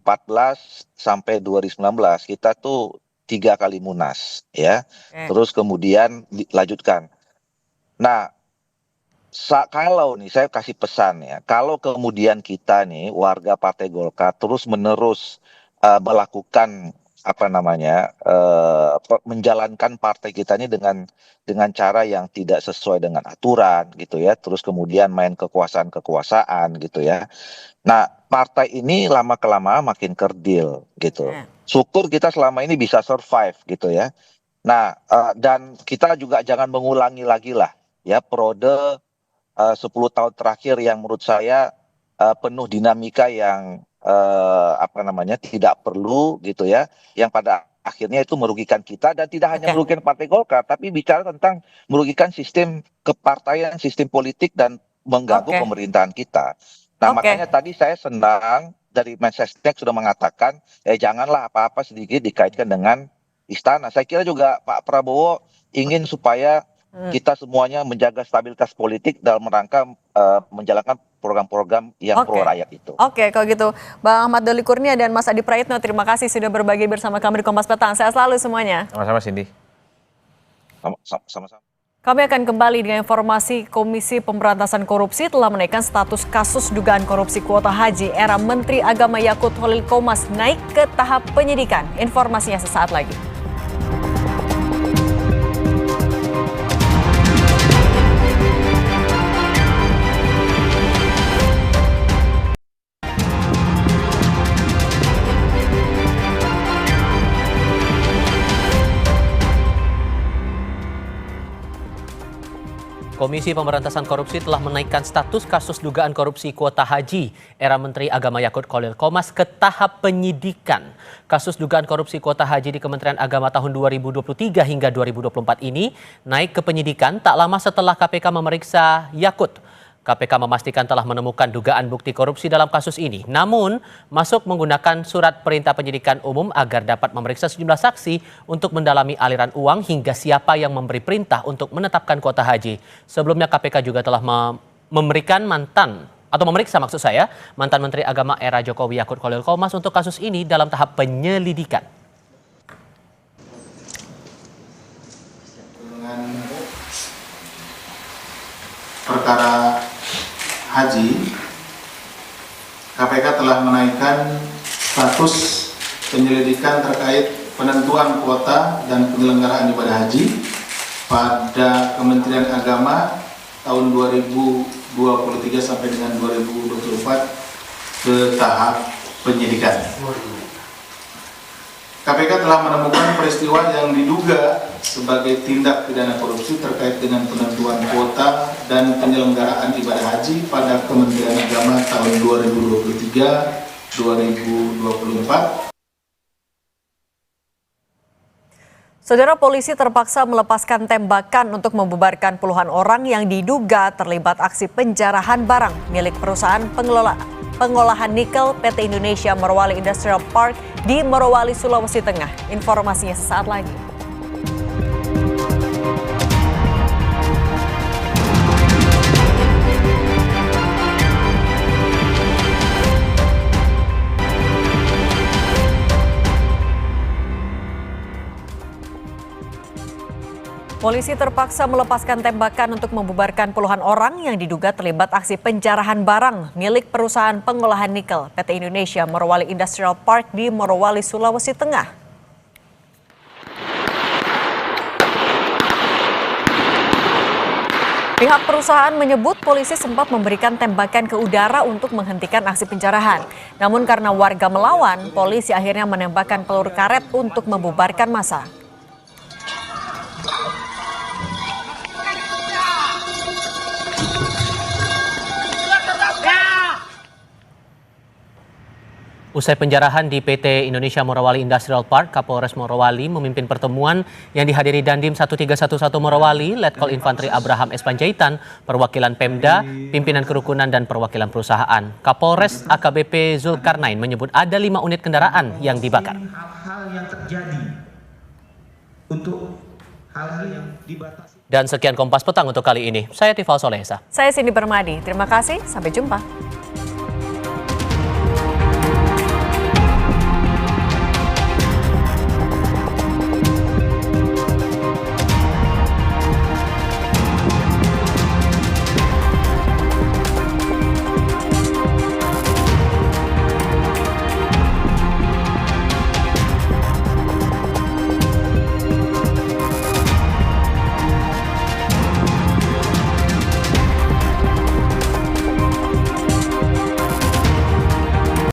sampai 2019 kita tuh 3 kali munas ya. Terus kemudian dilanjutkan. Nah, kalau nih saya kasih pesan ya, kalau kemudian kita nih warga Partai Golkar terus menerus melakukan menjalankan partai kita ini dengan cara yang tidak sesuai dengan aturan gitu ya, terus kemudian main kekuasaan gitu ya. Nah, partai ini lama kelamaan makin kerdil gitu. Syukur kita selama ini bisa survive gitu ya. Nah, dan kita juga jangan mengulangi lagi lah ya periode 10 tahun terakhir yang menurut saya penuh dinamika yang tidak perlu gitu ya, yang pada akhirnya itu merugikan kita dan tidak hanya merugikan Partai Golkar, tapi bicara tentang merugikan sistem kepartaian, sistem politik dan mengganggu pemerintahan kita. Nah, makanya tadi saya senang dari Mensesnek sudah mengatakan janganlah apa-apa sedikit dikaitkan dengan istana. Saya kira juga Pak Prabowo ingin supaya kita semuanya menjaga stabilitas politik dalam rangka menjalankan program-program yang pro rakyat itu. Oke, kalau gitu Bang Ahmad Doli Kurnia dan Mas Adi Praitno, terima kasih sudah berbagi bersama kami di Kompas Petang. Sehat selalu semuanya. Sama-sama Cindy. Sama-sama. Kami akan kembali dengan informasi Komisi Pemberantasan Korupsi telah menaikkan status kasus dugaan korupsi kuota haji era Menteri Agama Yakut Holil Qomas naik ke tahap penyidikan. Informasinya sesaat lagi. Komisi Pemberantasan Korupsi telah menaikkan status kasus dugaan korupsi kuota haji era Menteri Agama Yakut Khalil Qomas ke tahap penyidikan. Kasus dugaan korupsi kuota haji di Kementerian Agama tahun 2023 hingga 2024 ini naik ke penyidikan tak lama setelah KPK memeriksa Yakut. KPK memastikan telah menemukan dugaan bukti korupsi dalam kasus ini. Namun, masuk menggunakan surat perintah penyidikan umum agar dapat memeriksa sejumlah saksi untuk mendalami aliran uang hingga siapa yang memberi perintah untuk menetapkan kuota haji. Sebelumnya KPK juga telah memeriksa mantan Menteri Agama era Jokowi Yakut Khalil Qomas untuk kasus ini dalam tahap penyelidikan. Dengan perkara haji, KPK telah menaikkan status penyelidikan terkait penentuan kuota dan penyelenggaraan ibadah haji pada Kementerian Agama tahun 2023 sampai dengan 2024 ke tahap penyidikan. KPK telah menemukan peristiwa yang diduga sebagai tindak pidana korupsi terkait dengan penentuan kuota dan penyelenggaraan ibadah haji pada Kementerian Agama tahun 2023-2024. Saudara, polisi terpaksa melepaskan tembakan untuk membubarkan puluhan orang yang diduga terlibat aksi penjarahan barang milik perusahaan pengolahan nikel PT Indonesia Morowali Industrial Park di Morowali, Sulawesi Tengah. Informasinya sesaat lagi. Polisi terpaksa melepaskan tembakan untuk membubarkan puluhan orang yang diduga terlibat aksi penjarahan barang milik perusahaan pengolahan nikel PT Indonesia Morowali Industrial Park di Morowali, Sulawesi Tengah. Pihak perusahaan menyebut polisi sempat memberikan tembakan ke udara untuk menghentikan aksi penjarahan. Namun karena warga melawan, polisi akhirnya menembakkan peluru karet untuk membubarkan massa. Usai penjarahan di PT Indonesia Morowali Industrial Park, Kapolres Morowali memimpin pertemuan yang dihadiri Dandim 1311 Morowali, Letkol Infantri Abraham S. Panjaitan, perwakilan Pemda, pimpinan kerukunan dan perwakilan perusahaan. Kapolres AKBP Zulkarnain menyebut ada 5 unit kendaraan yang dibakar. Hal-hal yang terjadi untuk hal-hal yang dibatasi. Dan sekian Kompas Petang untuk kali ini. Saya Tifal Solehsa. Saya Cindy Permadi. Terima kasih. Sampai jumpa.